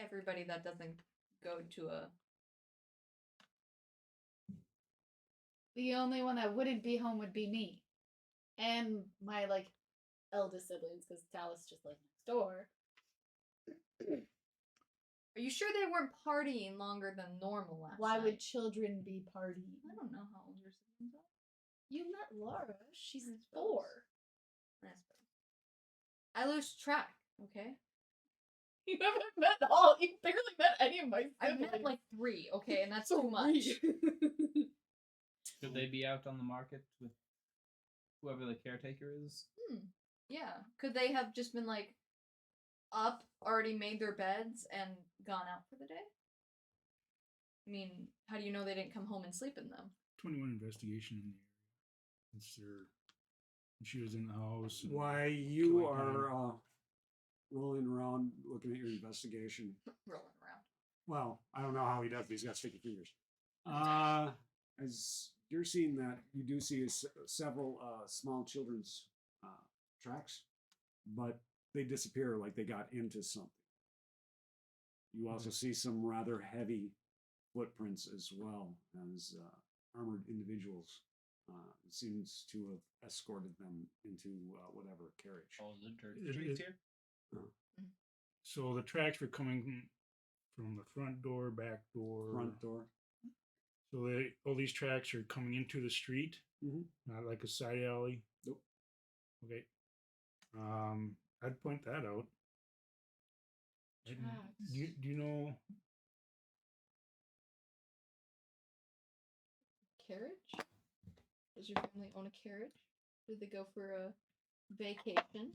Everybody that doesn't go to a... The only one that wouldn't be home would be me. And my, like, eldest siblings, because Talus just lives next door. Are you sure they weren't partying longer than normal last Why night? would children be partying? I don't know how old your siblings are. You met Laura. She's I suppose. 4. I suppose. I lose track, okay? You haven't met all. You barely met any of my I've siblings. met like 3, okay, and that's So too much. Could they be out on the market with whoever the caretaker is? Yeah. Could they have just been like up, already made their beds, and gone out for the day? I mean, how do you know they didn't come home and sleep in them? 21 investigation in the area. Since she was in the house. and Why you killing time. are rolling around looking at your investigation. Rolling around. Well, I don't know how he does, but he's got sticky fingers. As you're seeing that, you do see several small children's tracks, but they disappear like they got into something. You also see some rather heavy footprints as well as armored individuals. Seems to have escorted them into whatever carriage. Oh, the dirt It streets is- here? So the tracks were coming from the front door, back door. Front door. So all these tracks are coming into the street, Mhm. not like a side alley. Nope. Okay. I'd point that out. Tracks. Do you know? Carriage? Does your family own a carriage? Did they go for a vacation?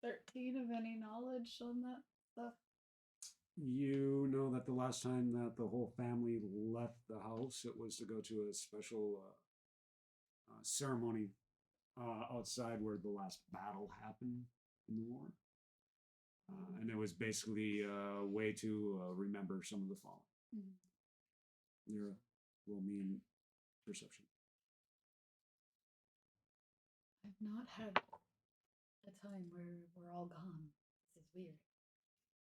13 of any knowledge on that stuff? You know that the last time that the whole family left the house, it was to go to a special ceremony outside where the last battle happened in the war. And it was basically a way to remember some of the fallen. Lyra, roll me in perception. I've not had a time where we're all gone. This is weird.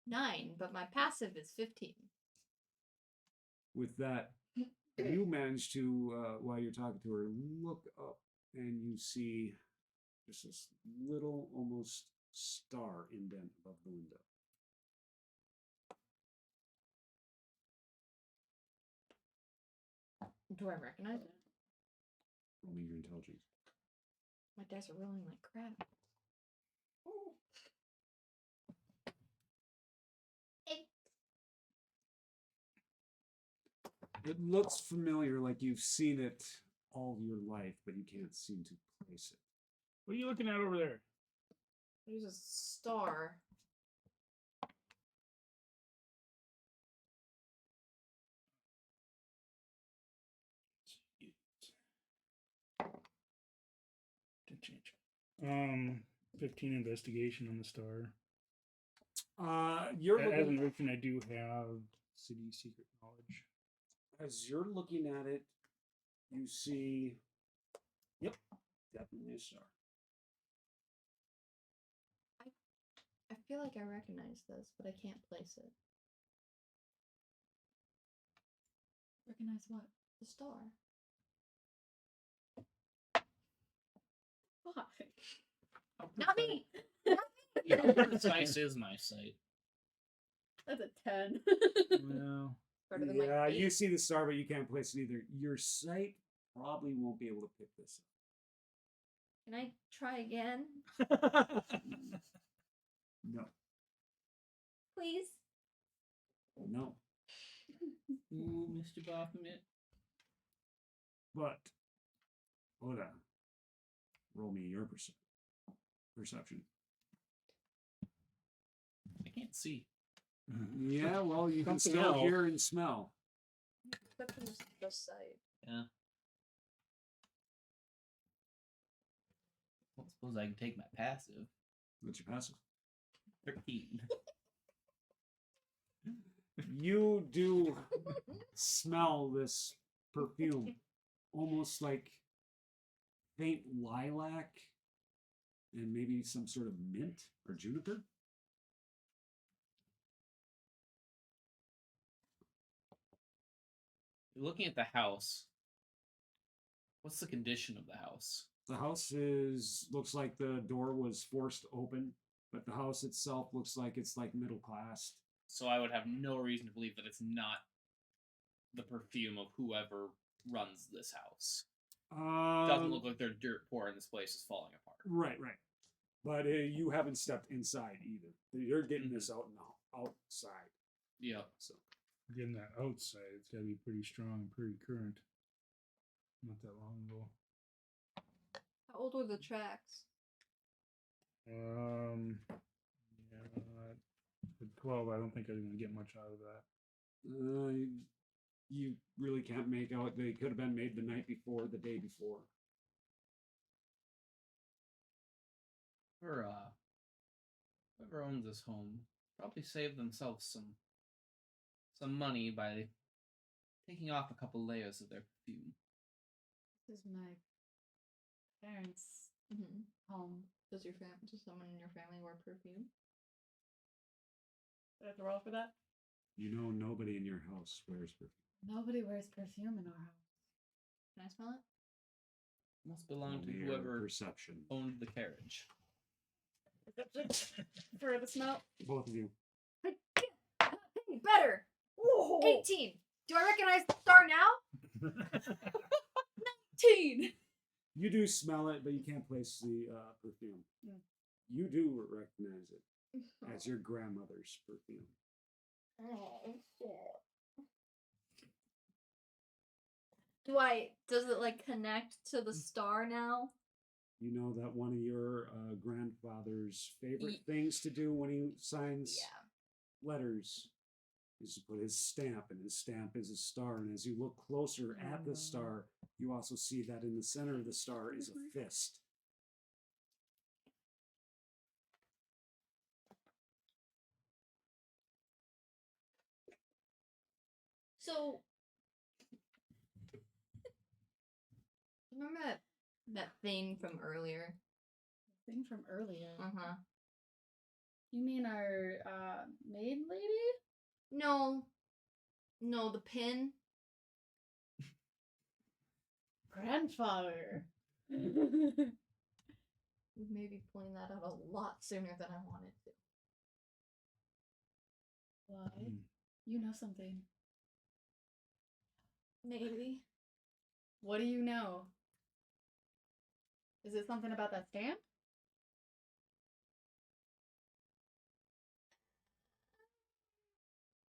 9, but my passive is 15. With that, you manage to, while you're talking to her, look up and you see just this little, almost star indent above the window. Do I recognize it? Roll me your intelligence. My dice are rolling like crap. Ooh. 8. It looks familiar, like you've seen it all your life, but you can't seem to place it. What are you looking at over there? There's a star. Didn't change. 15 investigation on the star. You're As looking, an urchin, I do have city secret knowledge. as you're looking at it, you see, yep, definitely a star. I feel like I recognize this, but I can't place it. Recognize what? The star. Why? Not me! How precise is my sight? That's a 10. Well, Better than my Yeah, 8. you see the star, but you can't place it either. Your sight probably won't be able to pick this Can I try again? up. No, Please? no. Ooh, Mr. Baphomet. But, Oda, roll me your perception. I can't see. Yeah, well, you can Something still else. hear and smell. Perception is the side. Yeah. Well, suppose I can take my passive. What's your passive? 13. You do smell this perfume, almost like faint lilac and maybe some sort of mint or juniper. Looking at the house, what's the condition of the house? The house looks like the door was forced open, but the house itself looks like it's like middle class. so I would have no reason to believe that it's not the perfume of whoever runs this house. Doesn't look like they're dirt poor and this place is falling apart. Right, right. But you haven't stepped inside either. You're getting this out in the outside. Yeah. So Getting that outside, it's got to be pretty strong and pretty current. Not that long ago. How old were the tracks? Yeah, at 12, I don't think I'm going to get much out of that. you really can't make out. They could have been made the night before, the day before. Whoever owns this home probably saved themselves some money by taking off a couple layers of their perfume. This is my parents' home. Does someone in your family wear perfume? Do I have to roll for that? You know, nobody in your house wears perfume. Nobody wears perfume in our house. Can I smell it? Must belong to Only your whoever perception. owned the carriage. Perception for the smell. Both of you. Hey, better! 18! Do I recognize the star now? 19! You do smell it, but you can't place the perfume. Mm. You do recognize it as your grandmother's perfume. Oh, shit. Does it like connect to the star now? You know that one of your grandfather's favorite things to do when he signs letters is to put his stamp, and his stamp is a star. And as you look closer at the star, you also see that in the center of the star is a fist. So, remember that thing from earlier? Thing from earlier. Uh-huh. You mean our maid lady? No, the pin. Grandfather. Maybe pointing that out a lot sooner than I wanted to. Why? You know something. Maybe. What do you know? Is it something about that stamp?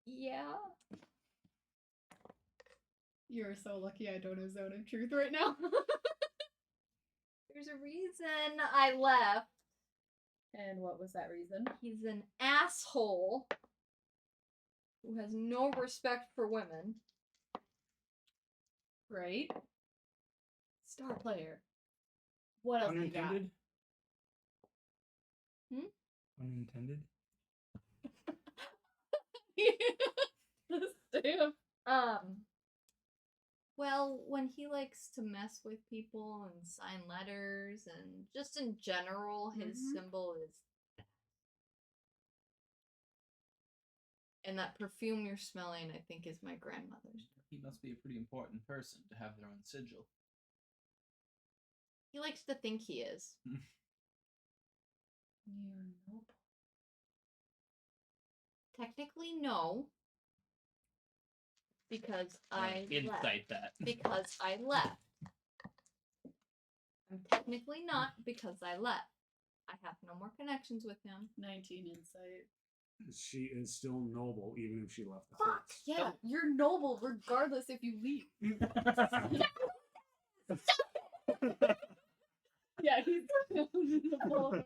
Yeah. You're so lucky I don't have zone of truth right now. There's a reason I left. And what was that reason? He's an asshole who has no respect for women. Right? Star player. What else you got? Unintended? Hmm? Unintended? The stamp. Well, when he likes to mess with people and sign letters and just in general, his symbol is. And that perfume you're smelling, I think, is my grandmother's. He must be a pretty important person to have their own sigil. He likes to think he is. You're noble. Technically, no. Because I left. Incite that. Because I left. I'm technically not because I left. I have no more connections with him. 19 insight. She is still noble, even if she left the Fuck! house. Yeah, you're noble regardless if you leave. Yeah, he's noble. So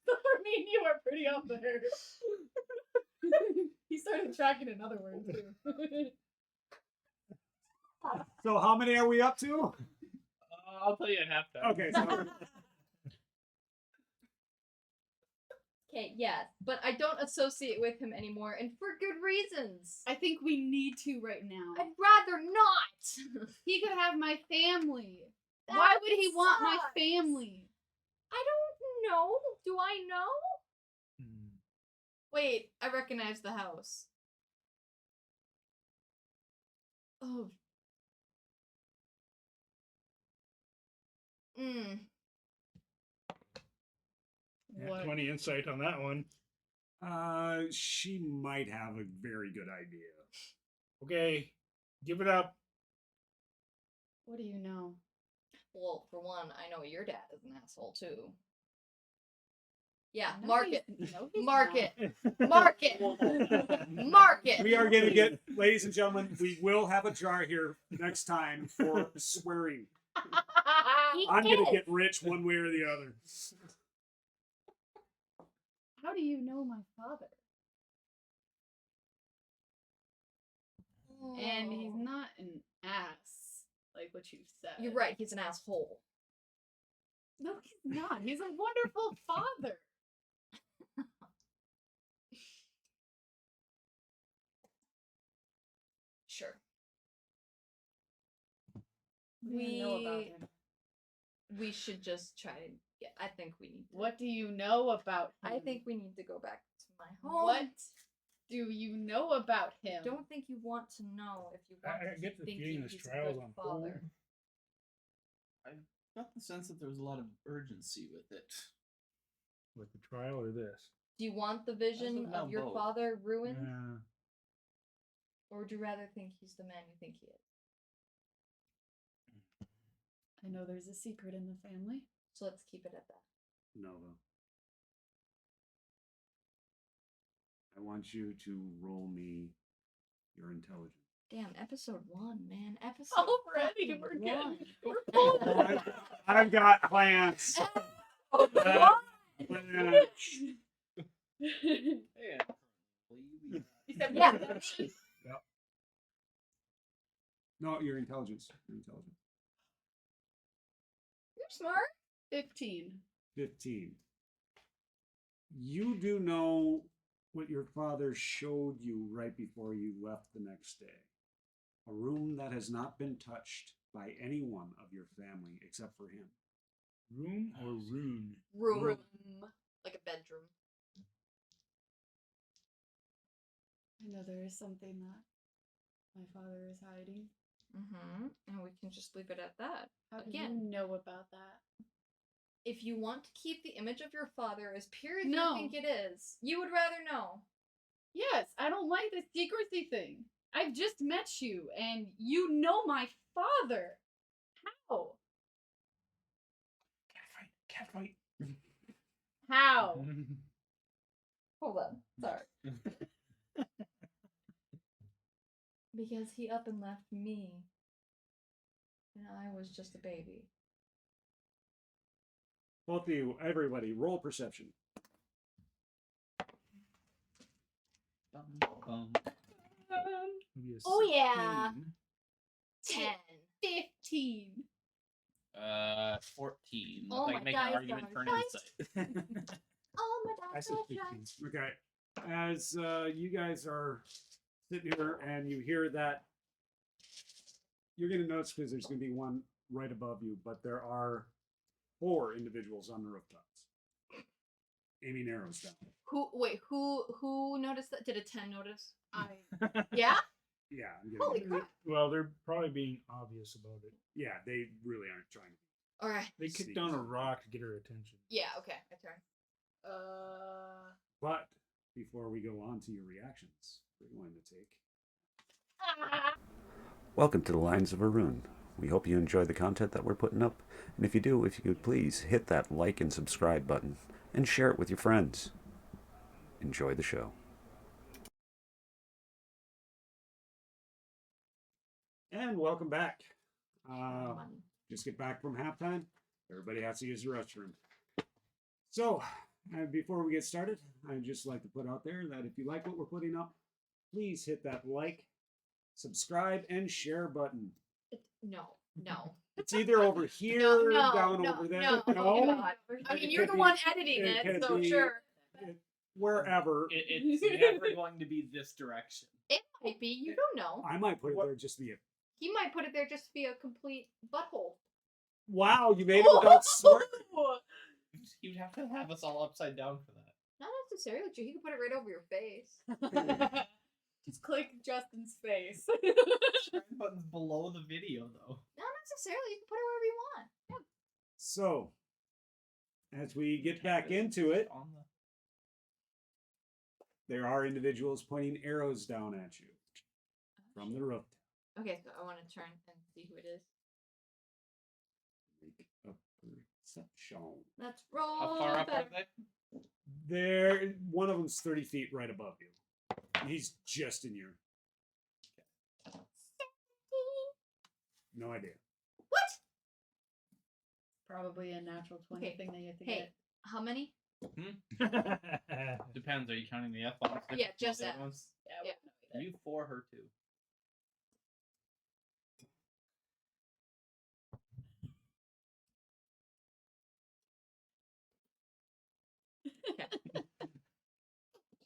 for me and you are pretty up there. He started tracking in other words too. So how many are we up to? I'll tell you at halftime. Okay, so Okay, yes, but I don't associate with him anymore, and for good reasons. I think we need to right now. I'd rather not. He could have my family. That Why would he want my sucks. family? I don't know. Do I know? Wait, I recognize the house. Oh. Yeah, 20 insight on that one. She might have a very good idea. Okay, give it up. What do you know? Well, for one, I know your dad is an asshole too. Yeah, No, mark he's- it. no, he's Mark not. it. Mark it. Mark it. We are going to get, ladies and gentlemen, we will have a jar here next time for swearing. I'm going to get rich one way or the other. How do you know my father? And he's not an ass, like what you said. You're right. He's an asshole. No, he's not. He's a wonderful father. Sure. What do you know about him? We should just try to. Yeah, I think we need. To, What do you know about him? I think we need to go back to my home. What do you know about him? I don't think you want to know if you want I to get the think feeling this he's a trial's good on hold. father. I got the sense that there was a lot of urgency with it. With the trial or this? Do you want the vision now of your both. father ruined, Yeah. or would you rather think he's the man you think he is? I know there's a secret in the family. So let's keep it at that. No, though. I want you to roll me your intelligence. Damn, episode 1, man. Episode Already, fucking we're 1. getting. We're I've got plans. Oh, what? Plans. He said, Yeah. No, your intelligence. Your intelligence. You're smart. 15. 15. You do know what your father showed you right before you left the next day. A room that has not been touched by anyone of your family except for him. Room or rune? Room. Like a bedroom. I know there is something that my father is hiding. Mm-hmm. And we can just leave it at that. How do Again. you know about that? If you want to keep the image of your father as pure as No. you think it is, you would rather know. Yes, I don't like the secrecy thing. I've just met you, and you know my father. How? Cat fight. How? Hold on. Sorry. Because he up and left me. And I was just a baby. Both of you, everybody, roll perception. Maybe a Oh, yeah. 16. 10. 15. 14. Oh Like my make an dice argument are for an dice. insight. Oh my I God. said 15. Okay. As you guys are sitting here and you hear that, you're going to notice because there's going to be one right above you, but there are 4 individuals on the rooftops aiming arrows down. Who noticed that? Did a 10 notice? I. Yeah? Yeah, I'm getting Holy it. crap. Well, they're probably being obvious about it. Yeah, they really aren't trying. Alright. They kicked down a rock to get her attention. Yeah, okay. My turn. But before we go on to your reactions, we're going to take. Welcome to the Lines of Arune. We hope you enjoy the content that we're putting up. And if you do, if you could please hit that like and subscribe button and share it with your friends. Enjoy the show. And welcome back. Just get back from halftime. Everybody has to use the restroom. So, before we get started, I'd just like to put out there that if you like what we're putting up, please hit that like, subscribe, and share button. No. It's either over here, down over there. No. Oh God. I mean, It you're could the be- one editing it it, could so be- sure. Wherever. It's never going to be this direction. It might be. You don't know. I might put it there just to be a. He might put it there just to be a complete butthole. Wow, you made it without swearing. You'd have to have us all upside down for that. Not necessarily. He could put it right over your face. Just click Justin's face. Share button's below the video, though. Not necessarily. You can put it wherever you want. Yeah. So, as we get back into it, On the... there are individuals pointing arrows down at you from the roof. Okay, so I want to turn and see who it is. Make a perception. Let's roll. How far up are better. they? There, one of them's 30 feet right above you. He's just in your. No idea. What? Probably a natural 20 Okay, thing that you have to Hey, get. how many? Depends. Are you counting the F bombs? Yeah, just Fs. Yeah, Yeah. we don't know You 4, her 2. either.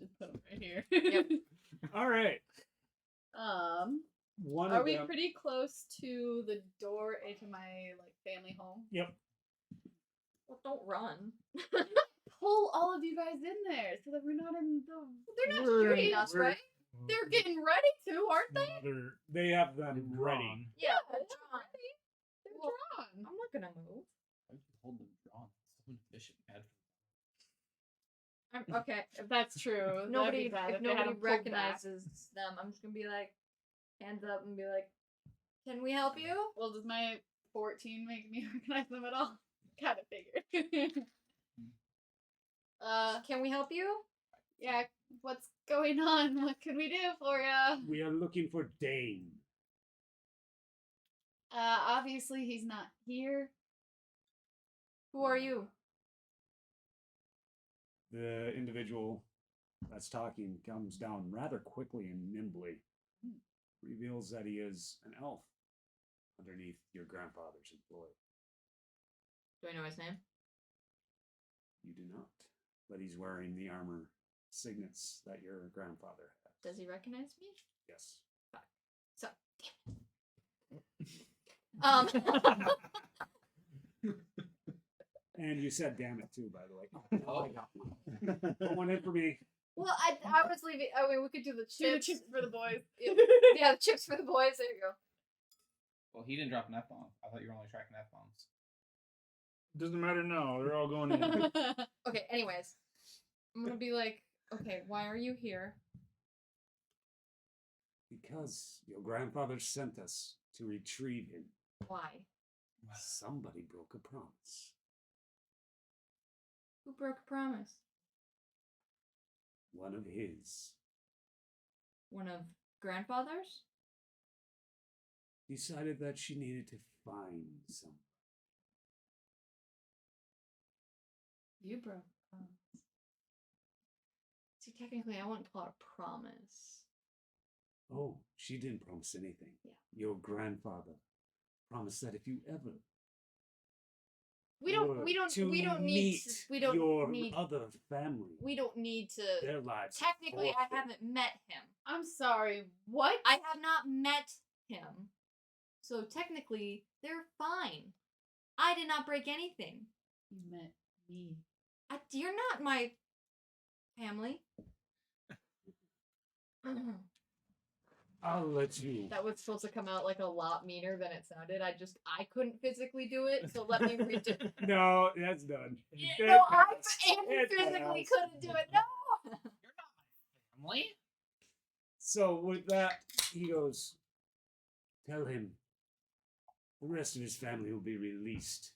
Just put them right here. Yep. All right. One Are of we them. pretty close to the door into my family home? Yep. Well, don't run. Pull all of you guys in there so that we're not in the. They're not We're- shooting us, we're- right? They're getting ready to, aren't they? They have them ready. Yeah, they're they're drawn. ready. They're Well, drawn. I'm not gonna move. Why would you hold them drawn? So inefficient. Bad. I'm, okay. If that's true, If nobody, that'd be bad if they had nobody them pulled back. recognizes them, I'm just gonna be like, hands up and be like, "Can we help you?" Well, does my 14 make me recognize them at all? Kind of figured. Can we help you? Yeah, what's going on? What can we do for ya? We are looking for Dane. Obviously he's not here. Who are you? The individual that's talking comes down rather quickly and nimbly. Reveals that he is an elf underneath your grandfather's employ. Do I know his name? You do not. But he's wearing the armor signets that your grandfather has. Does he recognize me? Yes. So, And you said damn it too, by the way. Oh. I got one. Put one in for me. well, I was leaving. I mean, we could do the Do the chips. chips for the boys. Yeah, the chips for the boys. There you go. Well, he didn't drop an F bomb. I thought you were only tracking F bombs. Doesn't matter now. They're all going in. Okay. Anyways, I'm gonna be like, okay, why are you here? Because your grandfather sent us to retrieve him. Why? Somebody broke a promise. Who broke a promise? One of his. One of grandfather's? Decided that she needed to find someone. You broke. See, technically, I wouldn't call it a promise. Oh, she didn't promise anything. Yeah. Your grandfather promised that if you ever We don't. were We don't. to We don't need. meet To, we don't your need. other family. We don't need to. Their lives. Technically, I forfeit. haven't met him. I'm sorry. What? I have not met him. So technically, they're fine. I did not break anything. You met me. You're not my family. I'll let you. That was supposed to come out like a lot meaner than it sounded. I couldn't physically do it, so let me redo. No, that's done. It No, I passed. Andrew It physically passed. couldn't do it. No. You're not my family. So with that, he goes, tell him the rest of his family will be released.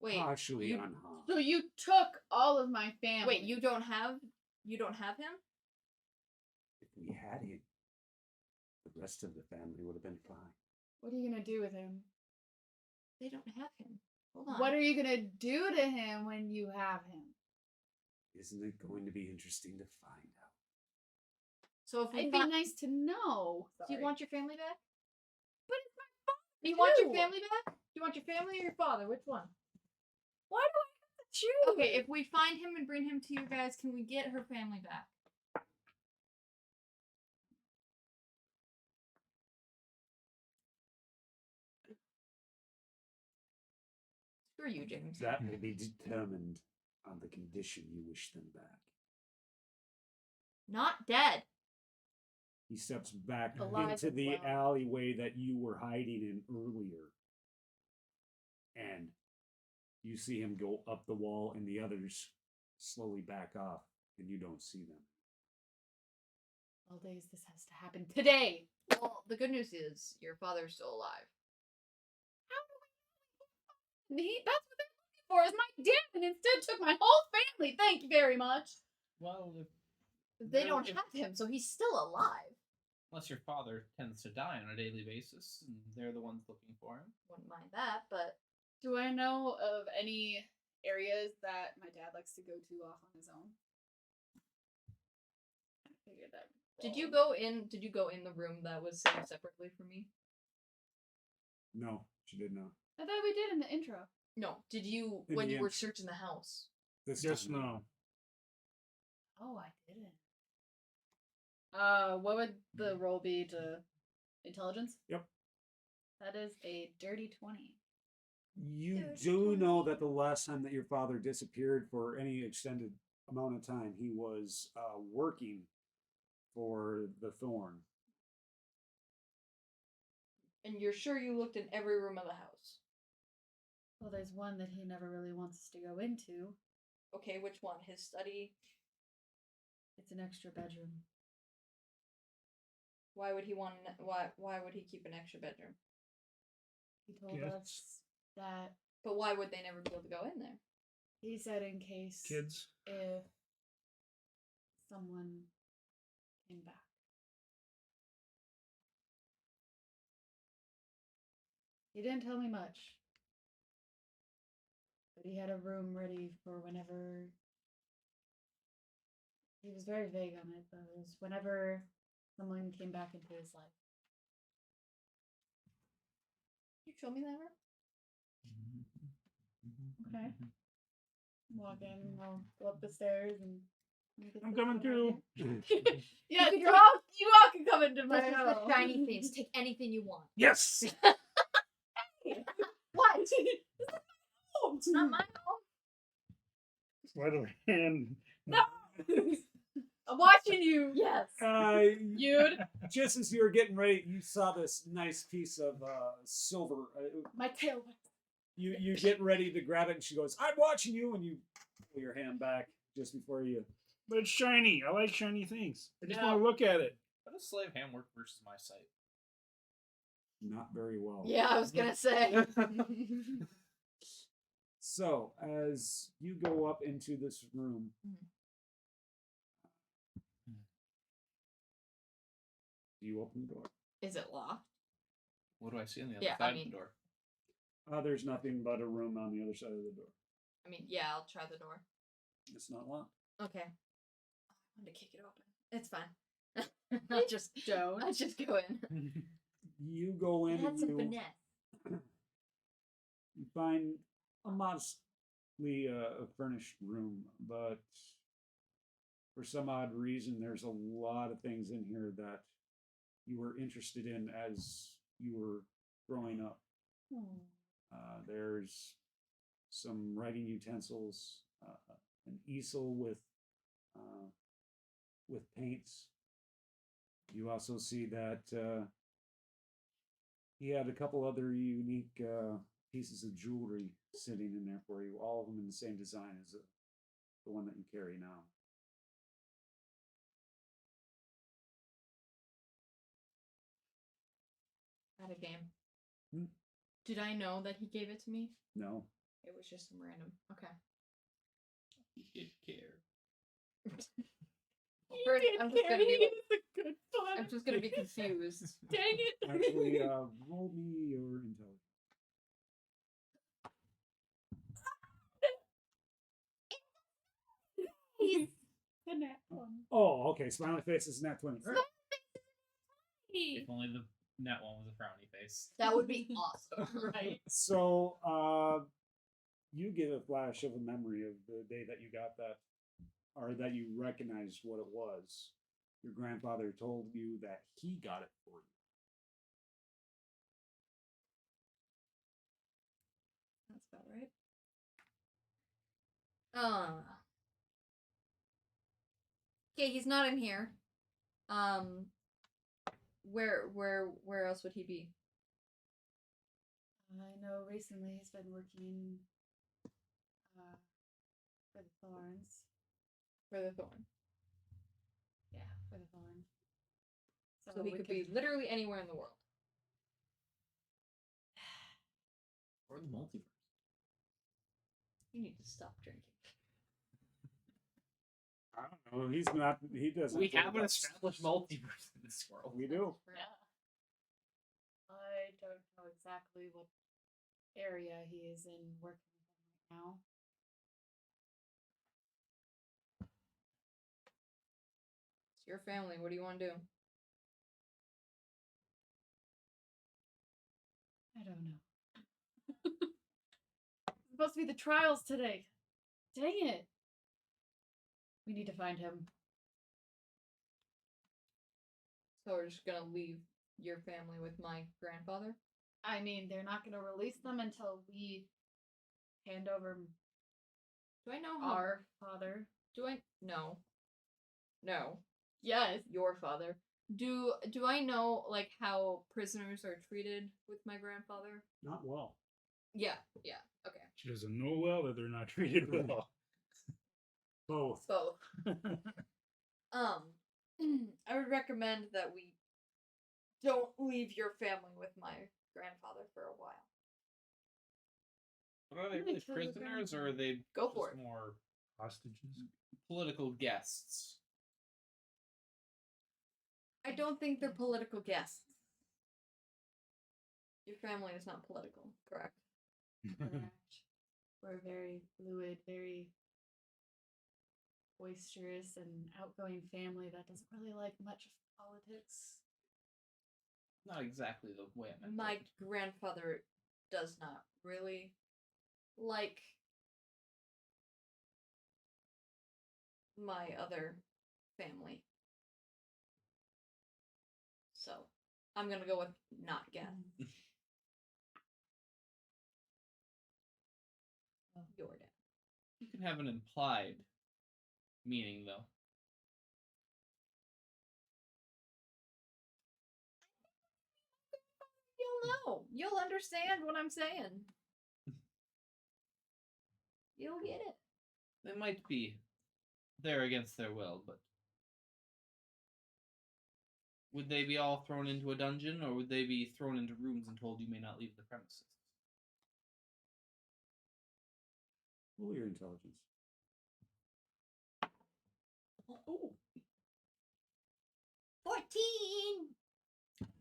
Wait. Partially you- unharmed. So you took all of my family. Wait. You don't have him? If we had him, the rest of the family would have been fine. What are you gonna do with him? They don't have him. Hold on. What are you gonna do to him when you have him? Isn't it going to be interesting to find out? So if we It'd be find, nice to know. do you want your family back? But it's my father. Do you want your too. family back? Do you want your family or your father? Which one? Why do I have to choose? Okay, if we find him and bring him to you guys, can we get her family back? Screw you, James. That will be determined on the condition you wish them back. Not dead. He steps back Alive into and the well. alleyway that you were hiding in earlier. And you see him go up the wall and the others slowly back off. and you don't see them. All days this has to happen today. Well, the good news is your father's still alive. That's what they're looking for, is my dad, and instead took my whole family. Thank you very much. Well, They Well, don't if- have him, so he's still alive. unless your father tends to die on a daily basis, and they're the ones looking for him. Wouldn't mind that, but Do I know of any areas that my dad likes to go to off on his own? I figured that. did you go in? Did you go in the room that was saved separately for me? No, she did not. I thought we did in the intro. No. Did you In when the you were intro. searching the house? This Just time, no. Oh, I didn't. What would the roll be to intelligence? Yep. That is a dirty 20. You There's do know plenty. that the last time that your father disappeared for any extended amount of time, he was working for the Thorn. And you're sure you looked in every room of the house? Well, there's one that he never really wants us to go into. Okay, which one? His study? It's an extra bedroom. Why would he want? Why would he keep an extra bedroom? He told Yes. us that But why would they never be able to go in there? he said in case Kids. if someone came back. He didn't tell me much. But he had a room ready for whenever. He was very vague on it, but it was whenever someone came back into his life. Can you show me that room? Okay. Walk in, I'll go up the stairs and. I'm coming through. Yeah, You you all can come into my This is house. the shiny things. Take anything you want. Yes. What? It's not my home. Sleight of hand. No! I'm watching you. Yes. You'd. Just as you were getting ready, you saw this nice piece of silver. My tail went. You get ready to grab it, and she goes, "I'm watching you," and you pull your hand back just before you. But it's shiny. I like shiny things. I just No. want to look at it. How does slave hand work versus my sight? Not very well. Yeah, I was gonna say. So as you go up into this room, do you open the door? Is it locked? What do I see on the other Yeah, I side mean- of the door? There's nothing but a room on the other side of the door. I mean, yeah, I'll try the door. It's not locked. Okay. I wanted to kick it open. It's fine. I'll just Don't. I'll just go in. You go in It had and some you, finesse. you find a modestly furnished room, but for some odd reason, there's a lot of things in here that you were interested in as you were growing up. There's some writing utensils, an easel with paints. You also see that he had a couple other unique pieces of jewelry sitting in there for you, all of them in the same design as the one that you carry now. Had a game. Hmm. Did I know that he gave it to me? No. It was just some random. Okay. He did care. Well, first, I'm just gonna be like, a good fun. I'm just gonna be confused. Dang it. Actually, roll me your intelligence. The nat one. Oh, okay. Smiley face is nat 20. All right. If only the net one was a frowny face. That would be awesome. Right. So, you get a flash of a memory of the day that you got that, or that you recognized what it was. Your grandfather told you that he got it for you. That's about right. Okay, he's not in here. Where else would he be? I know recently he's been working for the Thorns. for the thorn. Yeah, for the thorn. So he we could be literally anywhere in the world. Or the multiverse. You need to stop drinking. I don't know. He's not. He doesn't. We think have an that's- established multiverse in this world. We do. Yeah. I don't know exactly what area he is in working with them right now. It's your family. What do you want to do? I don't know. It's supposed to be the trials today. Dang it. We need to find him. So we're just gonna leave your family with my grandfather? I mean, they're not going to release them until we hand over Do I know how? our father. Do I? No. No. Yes. Your father. Do I know like how prisoners are treated with my grandfather? Not well. Yeah. Yeah. Okay. She doesn't know well that they're not treated well. Both. Both. I would recommend that we don't leave your family with my grandfather for a while. But are they I'm really gonna kill the prisoners, or are they Go just for it. more Hostages. political guests? I don't think they're political guests. Your family is not political, correct? Correct. We're a very fluid, very boisterous and outgoing family that doesn't really like much of politics. Not exactly the way I meant My it. grandfather does not really like my other family. So, I'm gonna go with not guess. Your dad. You can have an implied meaning, though. You'll know. You'll understand what I'm saying. You'll get it. They might be there against their will, but would they be all thrown into a dungeon, or would they be thrown into rooms and told you may not leave the premises? Roll your intelligence. Oh. 14!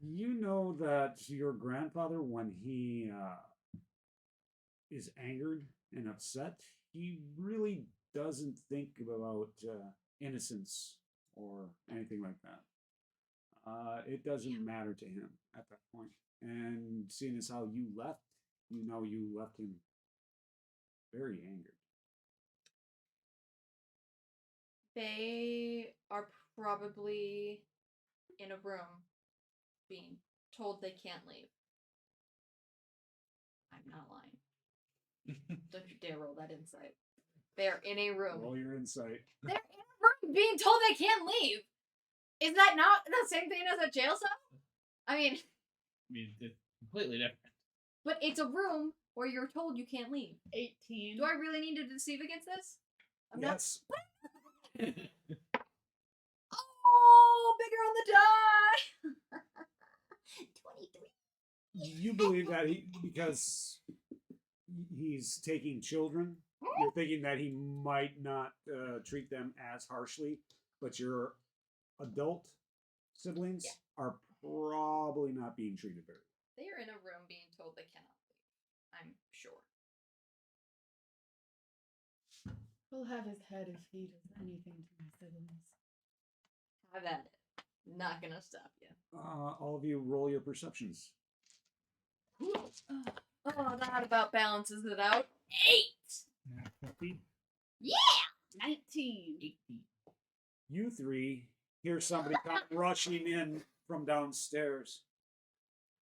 You know that your grandfather, when he is angered and upset, he really doesn't think about innocence or anything like that. It doesn't matter to him at that point. And seeing as how you left, you know you left him very angered. They are probably in a room being told they can't leave. I'm not lying. Don't you dare roll that insight. They're in a room. Roll your insight. They're in a room being told they can't leave. Is that not the same thing as a jail cell? I mean, It's completely different. but it's a room where you're told you can't leave. 18. Do I really need to deceive against this? I'm Yes. not. Oh, bigger on the die. 23. You believe that because he's taking children, you're thinking that he might not treat them as harshly, but your adult siblings are probably not being treated very well. They are in a room being told they cannot leave. I'm sure. We'll have his head if he does anything to my siblings. Have at it. Not gonna stop you. All of you roll your perceptions. Oh, that about balances it out. 8! Nat 50. 19. 18. You three hear somebody come rushing in from downstairs.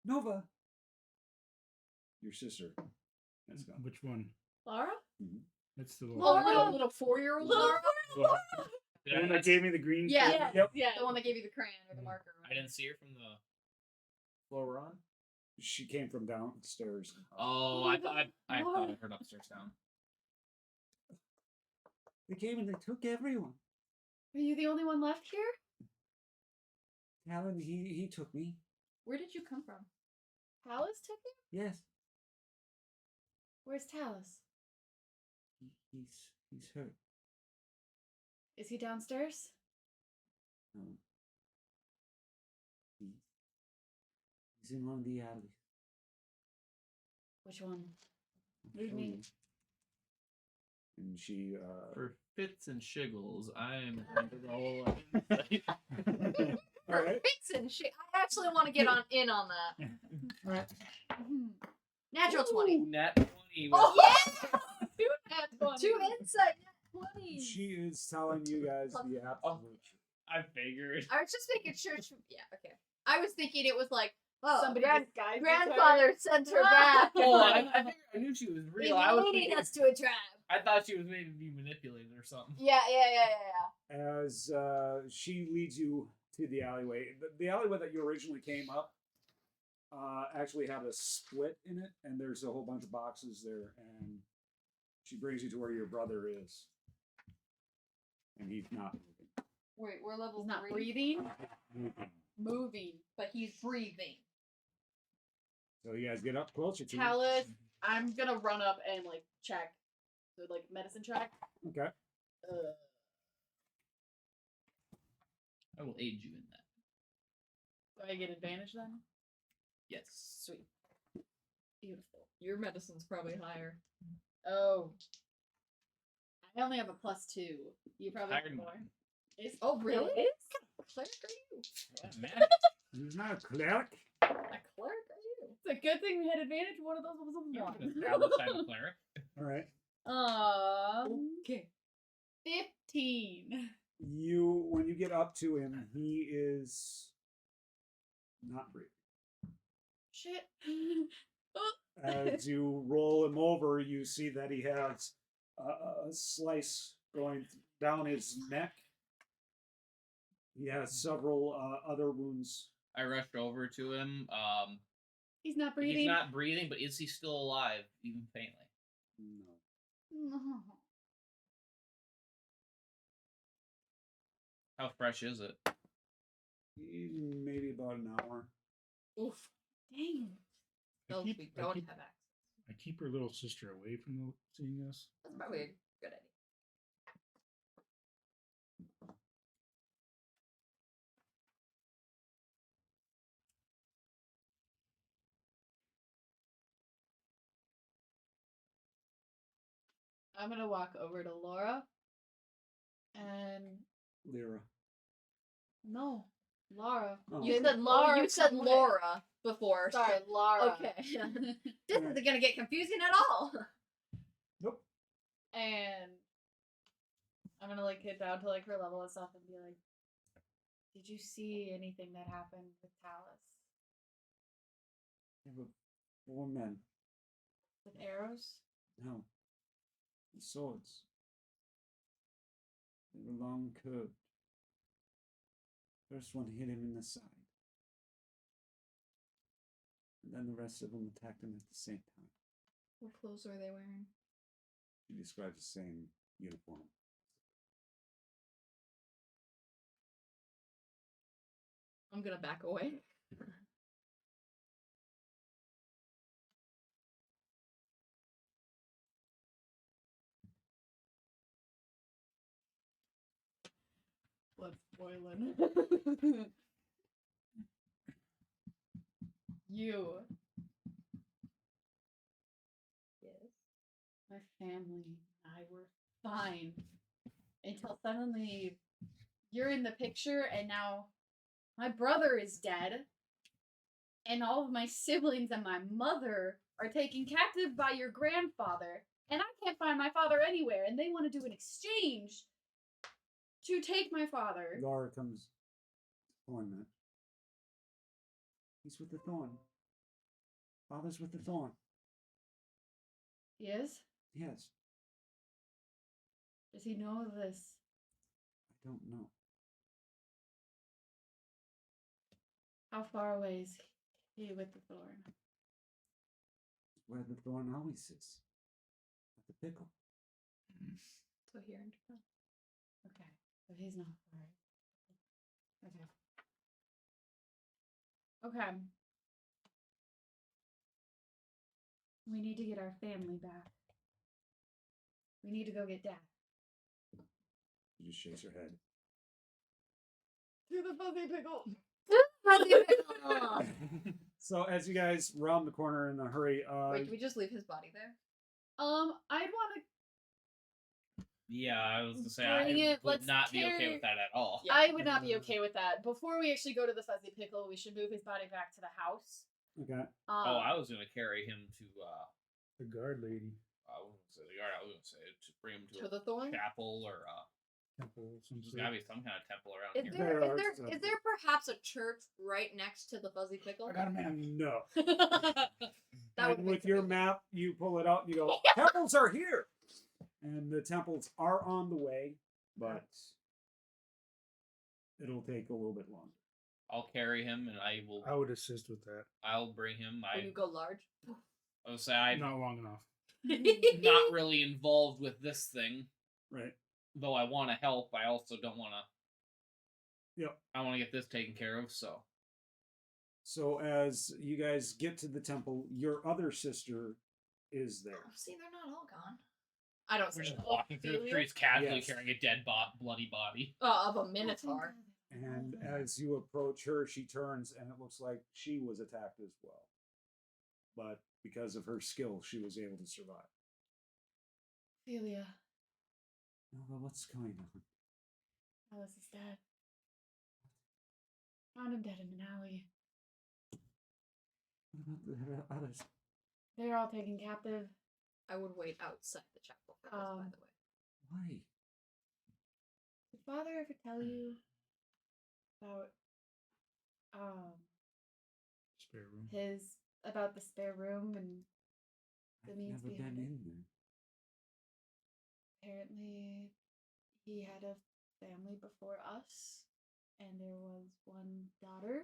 Nova, your sister. Has gone. Which one? Laura? That's the Oh, little 4-year-old Laura? The one that gave me the green. Yeah. Yep. Yeah. The one that gave you the crayon or the marker. I didn't see her from the floor we're on. She came from downstairs. Oh, I thought I heard upstairs down. They came and they took everyone. Are you the only one left here? Talon, he took me. Where did you come from? Talus took you? Yes. Where's Talus? He's hurt. Is he downstairs? No. He's in one of the alleys. Which one? I'll What do you show mean? And she For fits and shiggles, I'm going to roll insight. all right. Fix and shit. I actually want to get in on that. All right. Natural 20. Nat 20. With Oh, yeah! Two nat 20s. 2 insight, nat 20s. She is telling you guys the absolute truth. I figured. I was just making sure. Yeah, okay. I was thinking it was like, oh, Somebody disguised as her. grandfather sent her back. Oh, I figured I knew she was real. I was leading thinking, us to a trap. I thought she was maybe being manipulated or something. Yeah. As she leads you to the alleyway. The alleyway that you originally came up actually had a split in it, and there's a whole bunch of boxes there, and she brings you to where your brother is. And he's not moving. Wait, we're level He's not 3. breathing. Moving. Moving. But he's breathing. So you guys get up closer to him. Talus, I'm gonna run up and like check. So like medicine check. Okay. I will aid you in that. Do I get advantage then? Yes. Sweet. Beautiful. Your medicine's probably higher. Oh. I only have a +2. You probably Higher have than more. mine. Is Oh, really? It is? What cleric are you? What, man? He's not a cleric. A cleric are you? It's a good thing we had advantage. One of those was a You're 1. an established type of cleric. All right. Okay. 15. When you get up to him, he is not breathing. Shit. As you roll him over, you see that he has a slice going down his neck. He has several other wounds. I rushed over to him. He's not breathing. He's not breathing, but is he still alive, even faintly? No. No. How fresh is it? Maybe about an hour. Oof. Dang. Those we don't have access. I keep her little sister away from seeing us. That's probably a good idea. I'm gonna walk over to Laura. And Lyra. no, Laura. Oh. You Okay. said Laura. You said somewhere. Laura before. so- Sorry, Laura. Okay. This isn't gonna get confusing at all. Nope. And I'm gonna like get down to like her level and stuff and be like, "Did you see anything that happened with Talus There were 4 men. with arrows?" No. The swords. They were long curved. First one hit him in the side. And then the rest of them attacked him at the same time. What clothes are they wearing? She describes the same uniform. I'm gonna back away. Blood spoiling. You, Yes. my family, and I were fine until suddenly you're in the picture, and now my brother is dead, and all of my siblings and my mother are taken captive by your grandfather, and I can't find my father anywhere, and they want to do an exchange to take my father. Laura comes on that. He's with the thorn. Father's with the thorn. He is? Yes. Does he know this? I don't know. How far away is he with the thorn? Where the thorn always is. At the pickle. So here in Japan. Okay. So So he's not far. Okay. Okay. We need to get our family back. We need to go get Dad. She just shakes her head. To the fuzzy pickle. So as you guys round the corner in a hurry, Wait, do we just leave his body there? I'd want to. Yeah, I was gonna say Bring I it, would let's not be okay carry- with that at all. Yeah. I would not be okay with that. Before we actually go to the fuzzy pickle, we should move his body back to the house. okay. Oh, I was gonna carry him to. The guard lady. I wasn't gonna say the yard. I was gonna say to bring him To to the a thorn? chapel or Temple, some there's sort. gotta be some kind of temple around Is here. there, There is are there is there perhaps a church right next to the fuzzy pickle? I got a map. No. that would And make with your sense. map, you pull it out and you go, temples are here. And the temples are on the way, but it'll take a little bit longer. I'll carry him and I will. I would assist with that. I'll bring him. Will you go large? I would say I'm Not long enough. not really involved with this thing. Right. Though I want to help, I also don't want to. Yep. I want to get this taken care of. So as you guys get to the temple, your other sister is there. Oh, see, they're not all gone. I don't We're see just that. walking through the Ophelia? streets casually Yes. carrying a dead, bloody body. Of a minotaur. And as you approach her, she turns and it looks like she was attacked as well. But because of her skill, she was able to survive. Ophelia, Oh, well, what's going on? Alice is dead. Found him dead in an alley. What about the others? They're all taken captive. I would wait outside the chapel for this, by the way. Why? Did Father ever tell you about Spare room. about the spare room and the I've means never behind been it? in there. Apparently he had a family before us, and there was one daughter,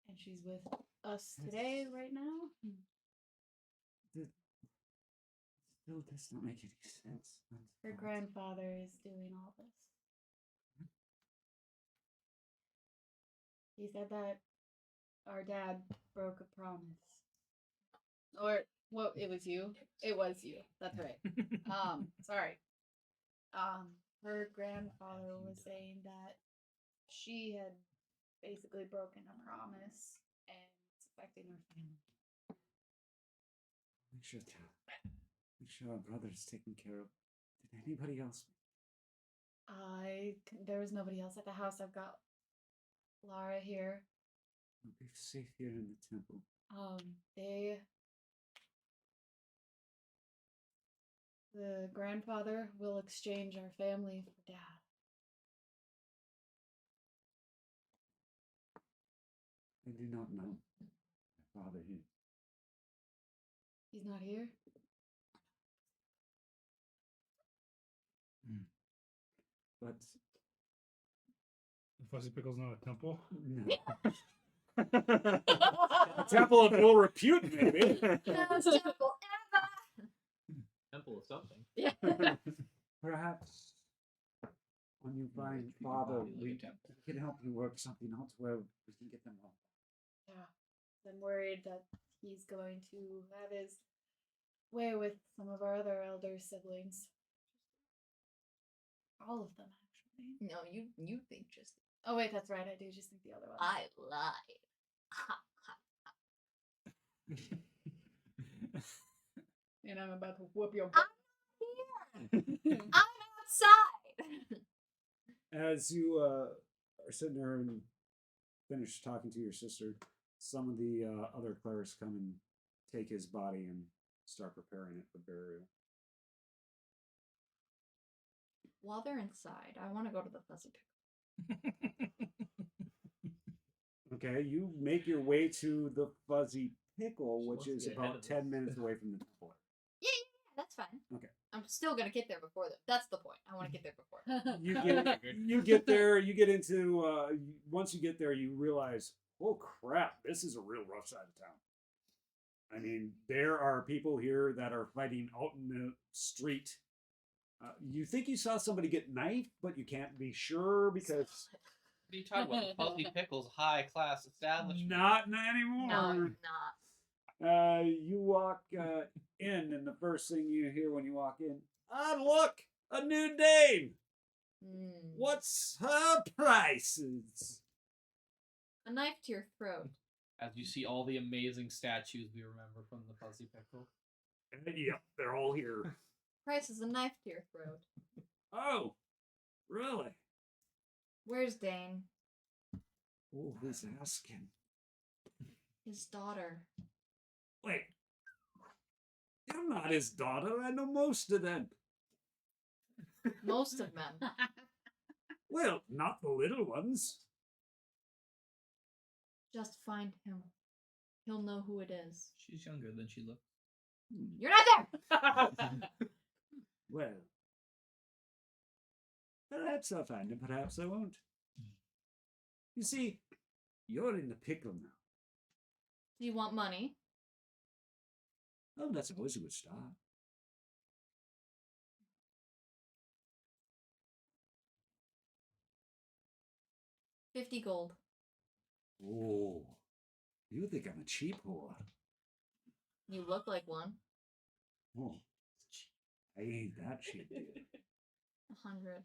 and she's with us today right now. Still does not make any sense. Her grandfather is doing all this. He said that our dad broke a promise. Or, well, it was you. It was you. That's right. Sorry. Her grandfather was saying that she had basically broken a promise and it's affecting her family. Make sure our brother's taken care of. Did anybody else? There was nobody else at the house. I've got Lara here. We'll be safe here in the temple. The grandfather will exchange our family for Dad. I do not know my father here. He's not here? But The fuzzy pickle's not a temple. no. A temple of ill repute, maybe. Best temple ever! Temple of something. Yeah. Perhaps when you find treat your father, body like a we temple. can help you work something else where we can get them all. Yeah. I'm worried that he's going to have his way with some of our other elder siblings. All of them, actually. No, you think just Oh, wait, that's right. I do just think the other one. I lied. And I'm about to whoop your I'm here. I'm outside. As you are sitting there and finish talking to your sister, some of the other clerics come and take his body and start preparing it for burial. While they're inside, I want to go to the fuzzy pickle. Okay, you make your way to the Fuzzy Pickle, She which wants to is get ahead about of 10 this. minutes away from the temple. Yeah, that's fine. Okay. I'm still gonna get there before them. That's the point. I want to get there before. You get there, you get into, once you get there, you realize, oh crap, this is a real rough side of town. I mean, there are people here that are fighting out in the street You think you saw somebody get knifed, but you can't be sure because What are you talking about? Fuzzy Pickle's high class establishment. not anymore. No, it's not. You walk in, and the first thing you hear when you walk in, look, a new dame. Mm. What's her prices? A knife to your throat. As you see all the amazing statues we remember from the Fuzzy Pickle. Yep, they're all here. Price is a knife to your throat. Oh, really? Where's Dane? Oh, who's asking? His daughter. Wait, you're not his daughter. I know most of them. Most of them. Well, not the little ones. Just find him. He'll know who it is. She's younger than she looks. You're not there! Well, perhaps I'll find him, perhaps I won't. You see, you're in the pickle now. Do you want money? Oh, that's always a good start. $50 gold. Oh, you think I'm a cheap whore? You look like one. Oh, I ain't that cheap, dear. 100.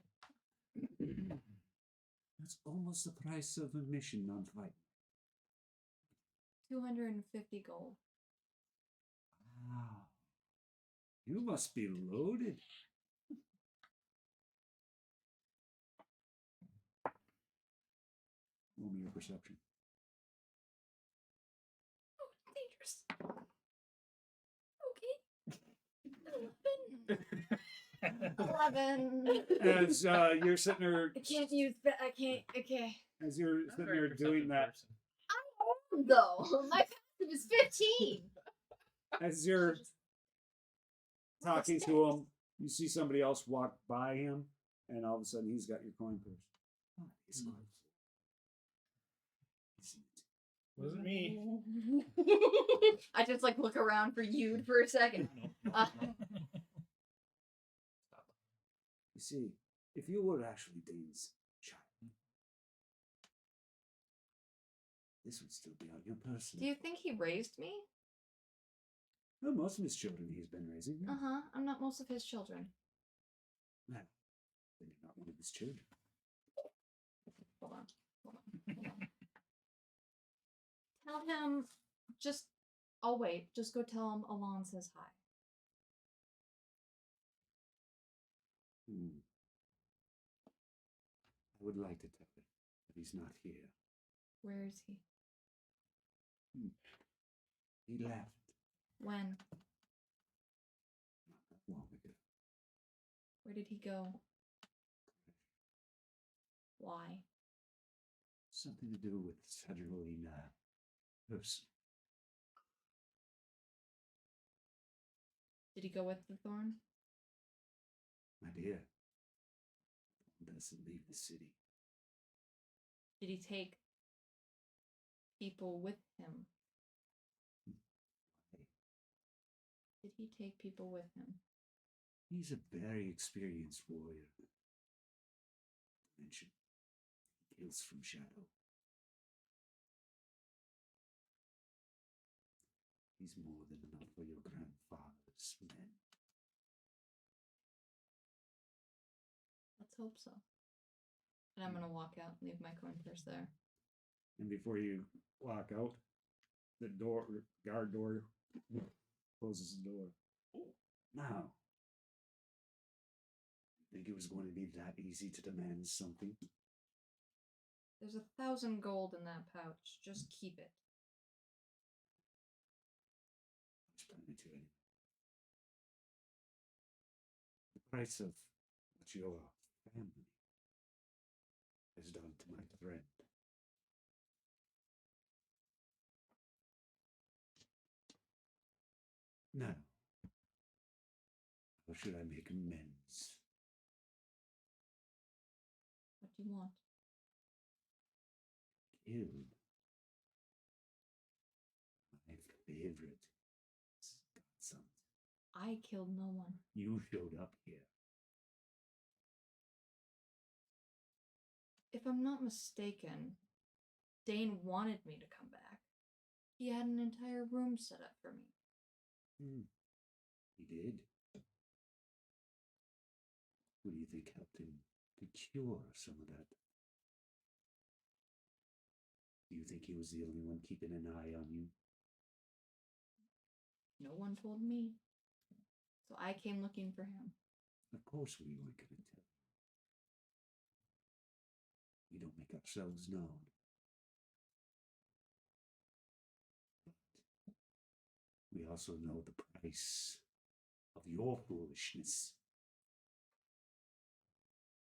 That's almost the price of admission on fight. 250 gold. Wow. You must be loaded. Roll me your perception. Oh, dangerous. Okay. 11. As you're sitting there, I can't use that. I can't. Okay. as you're Not a sitting very there doing perceptive that, person. I'm old though. My passive is 15. as you're talking to him, you see somebody else walk by him, and all of a sudden he's got your coin purse. Oh, he's going. Wasn't me. I just like look around for you for a second. Uh, You see, if you were actually Dane's child, this would still be on your person. Do you think he raised me? Well, most of his children he's been raising. Uh huh. I'm not most of his children. Well, then you're not one of his children. Hold on. Hold on. Hold on. Tell him. Just. I'll wait. Just go tell him Alon says hi. Hmm. I would like to tell him, but he's not here. Where is he? He left When? not that long ago. Where did he go? Why? Something to do with settling person. Did he go with the thorn? My dear, doesn't leave the city. Did he take people with him? Did he take people with him? He's a very experienced warrior. Dimension. He kills from shadow. He's more than enough for your grandfather's men. Let's hope so. And I'm gonna walk out and leave my coin purse there. And before you walk out, the guard door closes the door. Now, think it was going to be that easy to demand something? There's 1,000 gold in that pouch. Just keep it. It's plenty to it. The price of what your family has done to my friend. Now, how should I make amends? What do you want? Killed my favorite godson. I killed no one. You showed up here. If I'm not mistaken, Dane wanted me to come back. He had an entire room set up for me. He did. What do you think helped him to cure some of that? Do you think he was the only one keeping an eye on you? No one told me. So I came looking for him. Of course we weren't going to tell you. We don't make ourselves known. But we also know the price of your foolishness.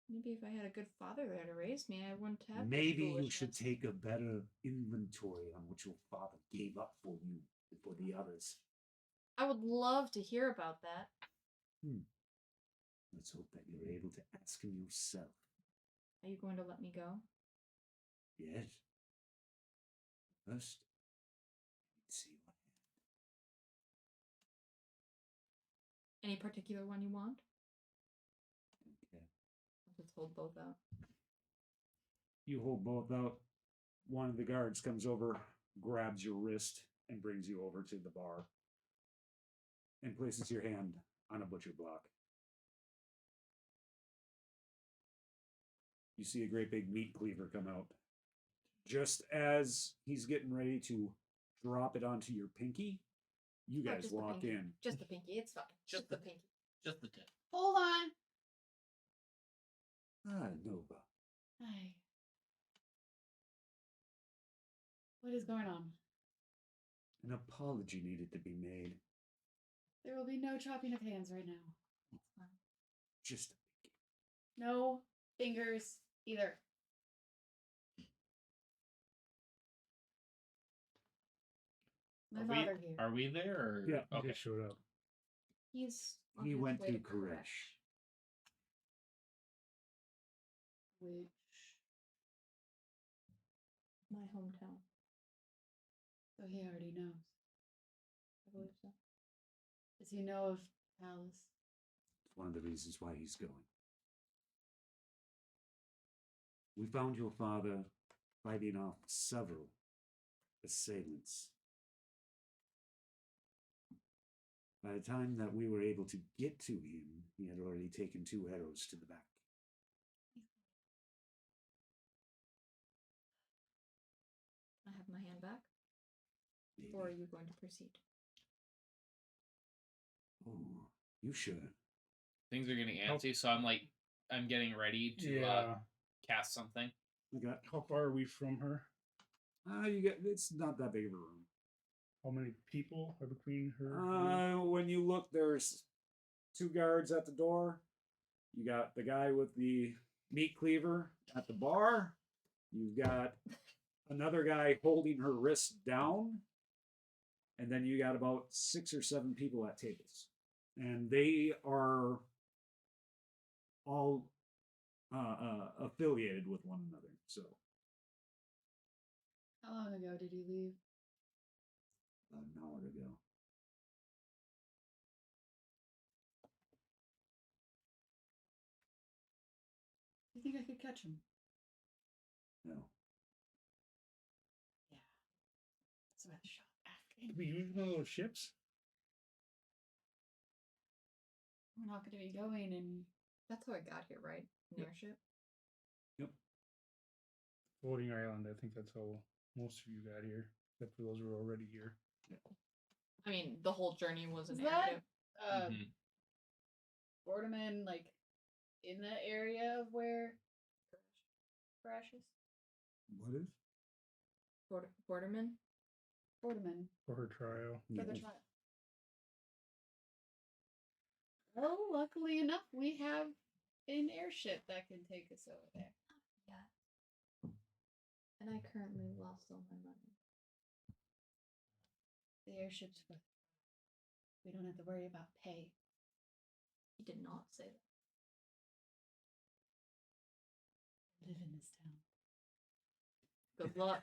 Maybe if I had a good father there to raise me, I wouldn't have. Maybe you should take a better inventory on what your father gave up for you and for the others. I would love to hear about that. Let's hope that you're able to ask him yourself. Are you going to let me go? Yes. First, let's see what Any particular one you want? Okay. Let's hold both out. You hold both out. One of the guards comes over, grabs your wrist, and brings you over to the bar and places your hand on a butcher block. You see a great big meat cleaver come out. Just as he's getting ready to drop it onto your pinky, you Oh, guys just the walk pinky. in. Just the pinky. It's fine. Just the pinky. Just the tip. Hold on. Ah, Nova. Hi. What is going on? An apology needed to be made. There will be no chopping of hands right now. It's fine. Just a pinky. No fingers either. My Are father here. Are we there? Or? Yeah. He Okay. just showed up. He's on He his went way to Koresh. Koresh. Which My hometown. so he already knows. I believe so. Does he know of Palace? It's one of the reasons why he's going. We found your father fighting off several assailants. By the time that we were able to get to him, he had already taken 2 arrows to the back. Can I have my hand back? Maybe. Or are you going to proceed? Oh, you sure? Things are getting antsy, so I'm getting ready to Yeah. cast something. Okay. How far are we from her? It's not that big of a room. How many people are between her? When you look, there's 2 guards at the door. You got the guy with the meat cleaver at the bar. You've got another guy holding her wrist down. And then you got about 6 or 7 people at tables. And they are all affiliated with one another. So How long ago did he leave? about an hour ago. You think I could catch him? No. Yeah. That's what I shot asking. Did we use one of those ships? We're not going to be going in. That's how I got here, right? An Yep. airship? Yep. Floating island. I think that's how most of you got here, except for those who were already here. I mean, the whole journey was an Is that airship. Mhm. Borderman, like, in the area of where Koresh is? What is? Borderman? Borderman. For her trial. For the Yes. trial. Well, luckily enough, we have an airship that can take us over there. Yeah. And I currently lost all my money. The airship's for. We don't have to worry about pay. He did not say that. Live in this town. Good luck.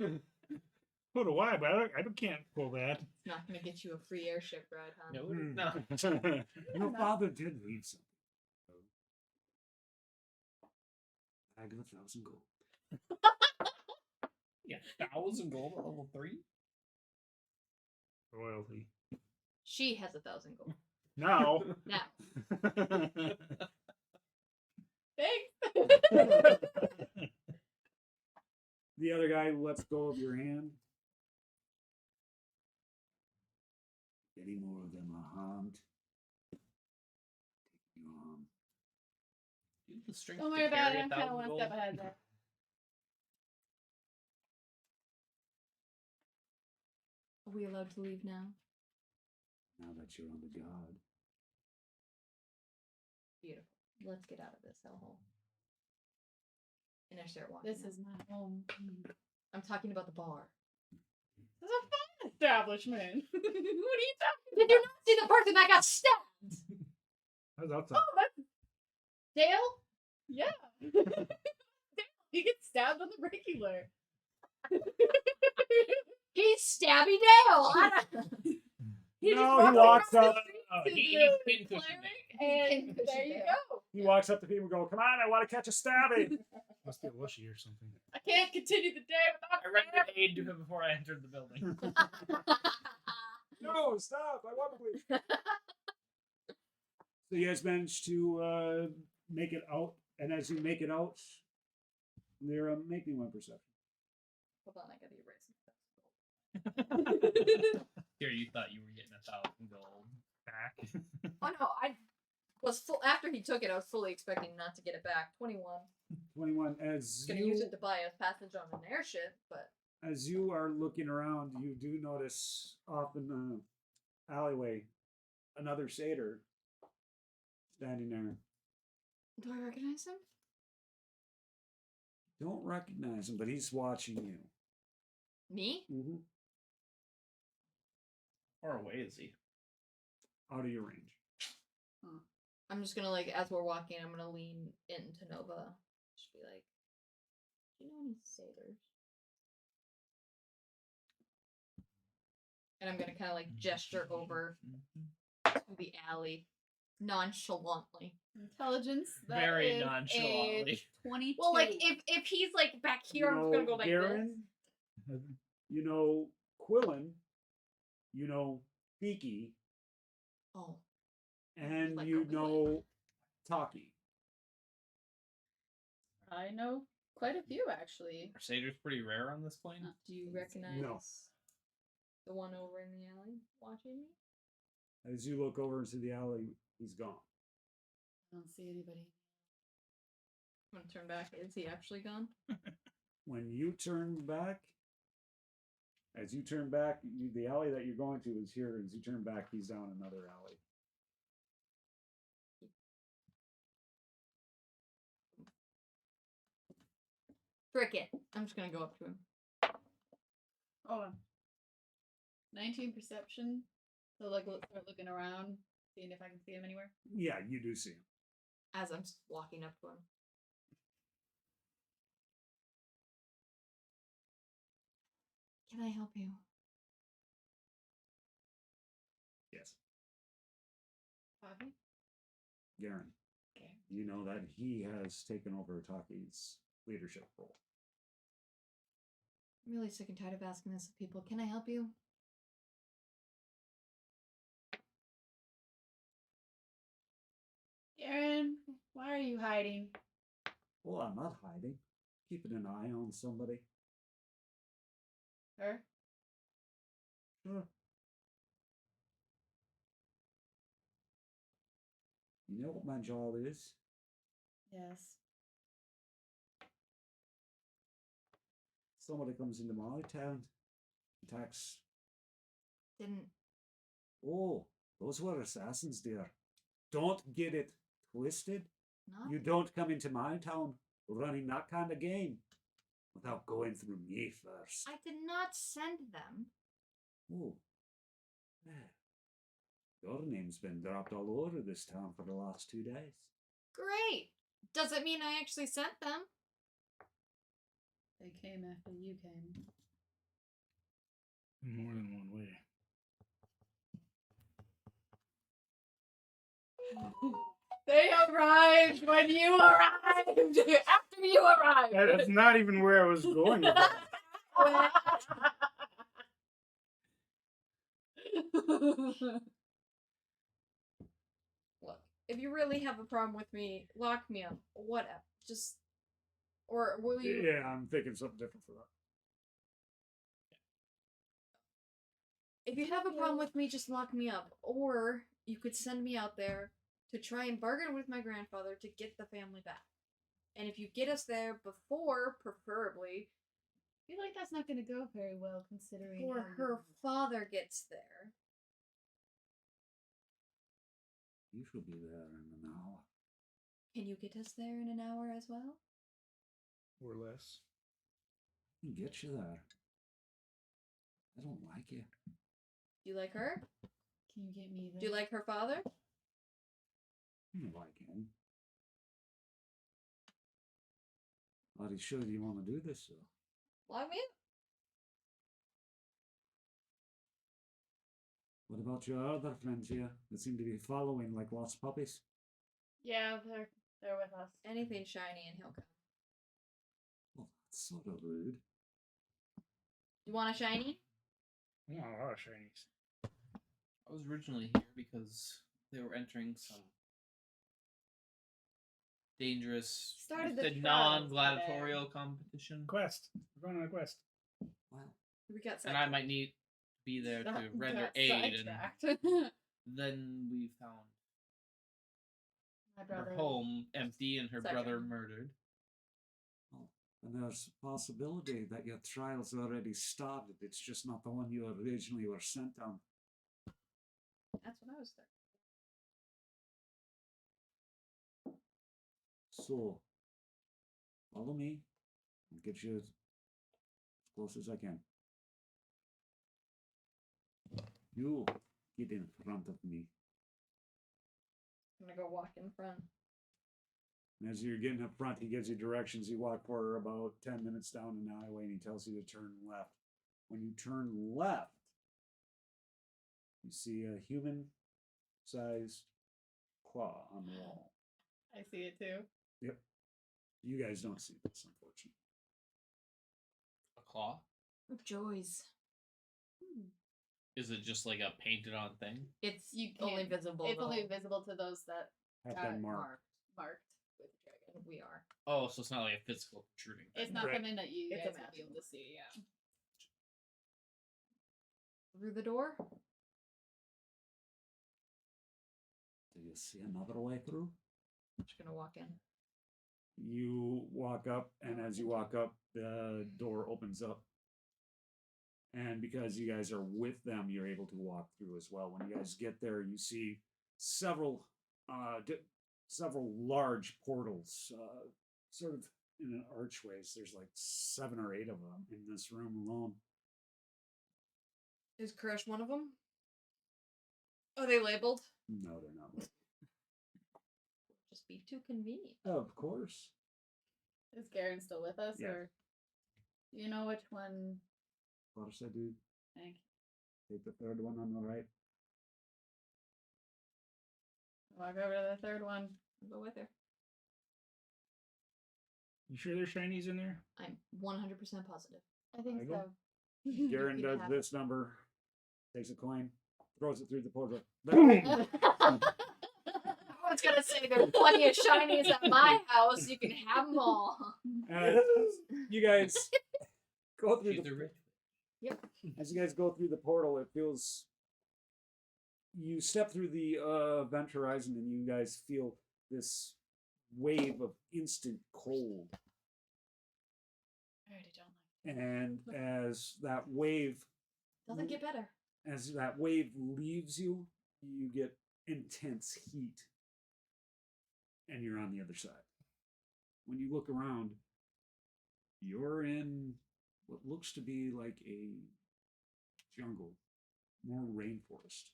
So do I, but I can't pull that. It's not going to get you a free airship ride, huh? No, Hmm. no. Your father did leave something. Bag of 1,000 gold. Yeah, 1,000 gold at level 3. Royalty. She has 1,000 gold. Now. Now. Thanks. The other guy lets go of your hand. Any more of them are harmed? You harm. Do you have the strength Don't to worry about carry it. I'm kind of 1,000 one gold? step ahead there. Are we allowed to leave now? Now that you're on the guard. Beautiful. Let's get out of this hellhole. And I start walking. This out. is my home. I'm talking about the bar. This is a fun establishment. What are you talking Did you not see the person that got stabbed? How's outside? Oh, that's Dale? Yeah. Dale, he gets stabbed on the regular. He's Stabby Dale. I don't... He No, just he walks across up. the street Oh, to he's the pincushion cleric, He's and pincushion there you Dale. go. He walks up to people and go, "Come on, I want to catch a stabby." Must be a lushy or something. I can't continue the day without I rendered aid to him before I entered the building. No, stop! I want to leave. So you guys managed to make it out, and as you make it out, Lyra, make me one perception. Hold on, I gotta erase my Here, you thought you were getting 1,000 gold. Back. Oh no, I was full after he took it. I was fully expecting not to get it back. 21. 21. I was gonna use it to buy a passage on an airship, but As you are looking around, you do notice off in the alleyway another satyr standing there. do I recognize him? Don't recognize him, but he's watching you. Me? Mm-hmm. How far away is he? Out of your range. I'm just gonna as we're walking, I'm gonna lean into Nova. Just be like, do you know any satyrs? And I'm gonna kind of gesture over to the alley nonchalantly. Intelligence. That Very is a nonchalantly. 22. Well, if he's back here, I'm just gonna go like this. Garen, you know Quillen, you know Beaky, Oh, and Like you a know Taki. I know quite a few actually. Are satyrs pretty rare on this plane? do you recognize No. the one over in the alley watching me? As you look over into the alley, he's gone. I don't see anybody. I'm gonna turn back. Is he actually gone? When you turn back, as you turn back, the alley that you're going to is here. As you turn back, he's down another alley. Frick it. I'm just gonna go up to him. Hold on. 19 perception. So start looking around, seeing if I can see him anywhere. Yeah, you do see him. As I'm walking up to him. Can I help you? Yes, Bobby? Garen. Okay. You know that he has taken over Taki's leadership role. I'm really sick and tired of asking this of people. Can I help you? Aaron, why are you hiding? Well, I'm not hiding. Keeping an eye on somebody. Her? Sure. You know what my job is? Yes. Somebody comes into my town, attacks. Didn't. Oh, those were assassins, dear. Don't get it twisted. Not. You don't come into my town running that kind of game without going through me first. I did not send them. Oh. Yeah. Your name's been dropped all over this town for the last 2 days. Great. Doesn't mean I actually sent them. They came after you came. In more than one way. They arrived when you arrived. After you arrived. That's not even where I was going with that. Look, if you really have a problem with me, lock me up. Whatever. Just. Or will you. Yeah, I'm thinking something different for that. If you have a problem with me, just lock me up. Or you could send me out there to try and bargain with my grandfather to get the family back. And if you get us there before, preferably, I feel like that's not going to go very well considering. before how her you- father gets there. You should be there in an hour. Can you get us there in an hour as well? Or less. I can get you there. I don't like you. Do you like her? Can you get me there? Do you like her father? I don't like him. Are you sure you want to do this, though? Lock me up. What about your other friends here that seem to be following like lost puppies? Yeah, they're with us. Anything shiny and he'll come. Well, that's sort of rude. You want a shiny? I want a lot of shinies. I was originally here because they were entering some dangerous, Started the trials non-gladiatorial competition, Quest. We're going on a quest. Well, We got and I might need to be there to render Got aid. And sidetracked. then we found My brother. her home empty and her Second. brother murdered. and there's a possibility that your trial's already started. It's just not the one you originally were sent on. That's what I was thinking. So, follow me. I'll get you as close as I can. You get in front of me. I'm gonna go walk in front. And as you're getting up front, he gives you directions. You walk for about 10 minutes down an alleyway and he tells you to turn left. When you turn left, you see a human-sized claw on the wall. I see it too. Yep. You guys don't see this, unfortunately. A claw? Joys. Is it just like a painted on thing? It's You only can't- visible. It's only though. visible to those that Have got been marked. marked with the dragon. We are. Oh, so it's not like a physical protruding thing. It's not Right. something that you It's guys a will be able to see. Yeah. Through the door? Do you see another way through? I'm just gonna walk in. You walk up, and as you walk up, the door opens up. And because you guys are with them, you're able to walk through as well. When you guys get there, you see several several large portals, sort of in an archways. There's like 7 or 8 of them in this room alone. Is Crush one of them? Are they labeled? No, they're not. Just be too convenient. Of course. Is Garen still with us, Yes. or do you know which one? Of course I do. Thank Take the third one on the right. Walk over to the third one. I'll go with her. You sure there's shinies in there? I'm 100% positive. I think I go. so. Garen You does have this number, takes a coin, throws it through the portal. I was gonna say there's plenty of shinies at my house. You can have them all. You guys go through She's the a rich. As you guys go through the portal, it feels. You step through the vent horizon, and you guys feel this wave of instant cold. I already don't like. And as that wave, Doesn't get better. as that wave leaves you, you get intense heat, and you're on the other side. When you look around, you're in what looks to be like a jungle, more rainforest.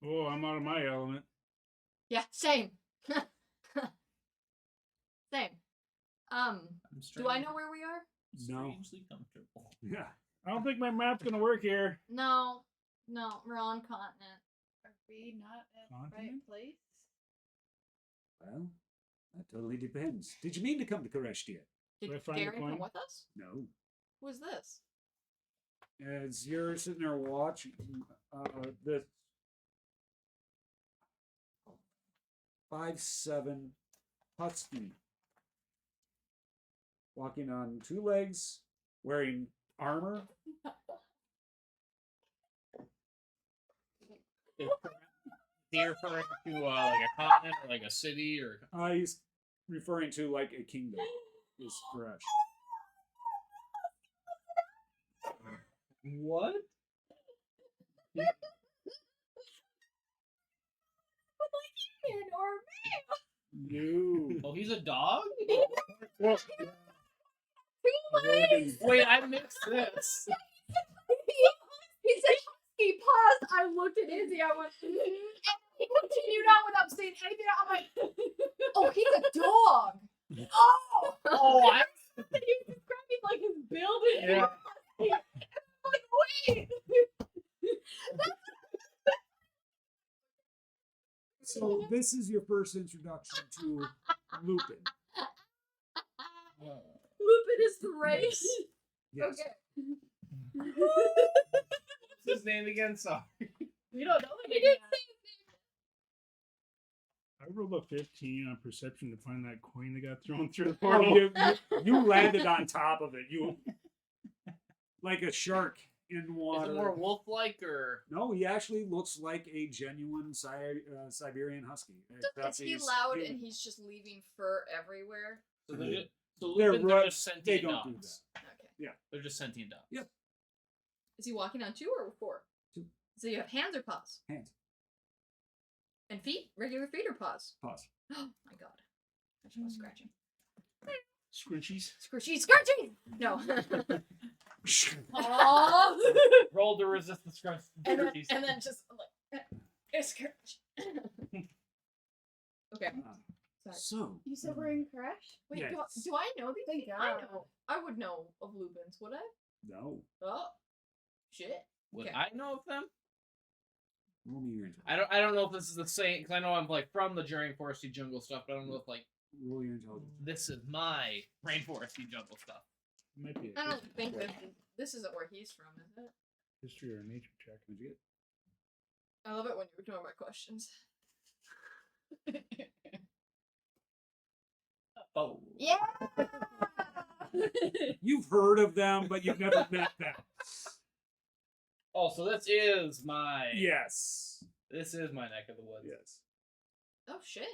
Oh, I'm out of my element. Yeah, same. Same. I'm Do I know where we are? No. Strangely comfortable. Yeah. I don't think my map's gonna work here. No, we're on continent. geography not at the right Continent? place? Well, that totally depends. Did you mean to come to Koresh yet? Did I find the Garen coin? come with us? No. Who is this? As you're sitting there watching the 5'7" husky walking on two legs, wearing armor. Is he referring to like a continent or like a city or? He's referring to like a kingdom. Is Koresh. What? No. Oh, he's a dog? Well, Wait, I mixed this. He said he paused. I looked at Izzy. I went, and he continued on without saying anything. I'm like, oh, he's a dog. Oh, Oh, I. he was describing like his building. Yeah. I'm like, wait. so this is your first introduction to Lupin. Lupin is the race. Yes. Okay. What's his name again? Sorry. We don't know He him didn't yet. I rolled a 15 on perception to find that coin that got thrown through the Oh, portal. you landed on top of it. You like a shark in Is water. it more wolf-like or? No, he actually looks like a genuine Siberian husky. Is he loud and he's just leaving fur everywhere? So they're just, so They're Lupins are rough. just They sentient don't do dogs. Okay. They're just sentient dogs. Yep. Is he walking on 2 or 4? 2. So you have hands or paws? Hands. And feet? Regular feet or paws? Pause. Oh my god. I just want scratching. Squishies. Squishy, scratching! No. Roll to resist the scratch. and then just like, scratch. Okay. Sorry. So You said we're in Crash? Wait, Yes. do I know these? Thank things? I God. know. I would know of Lupins, would I? no. Oh. Shit. Would Okay. I know of them? Roll me your intelligence. I don't know if this is the same because I know I'm like from the during foresty jungle stuff, but I don't know if like Roll your intelligence. this is my rainforesty jungle stuff. Might be a I don't history think check. this isn't where he's from, is it? History or nature check. What'd you get? I love it when you ignore my questions. Oh. Yeah. You've heard of them, but you've never met them. Oh, so this is my Yes. This is my neck of the woods. Yes. Oh shit.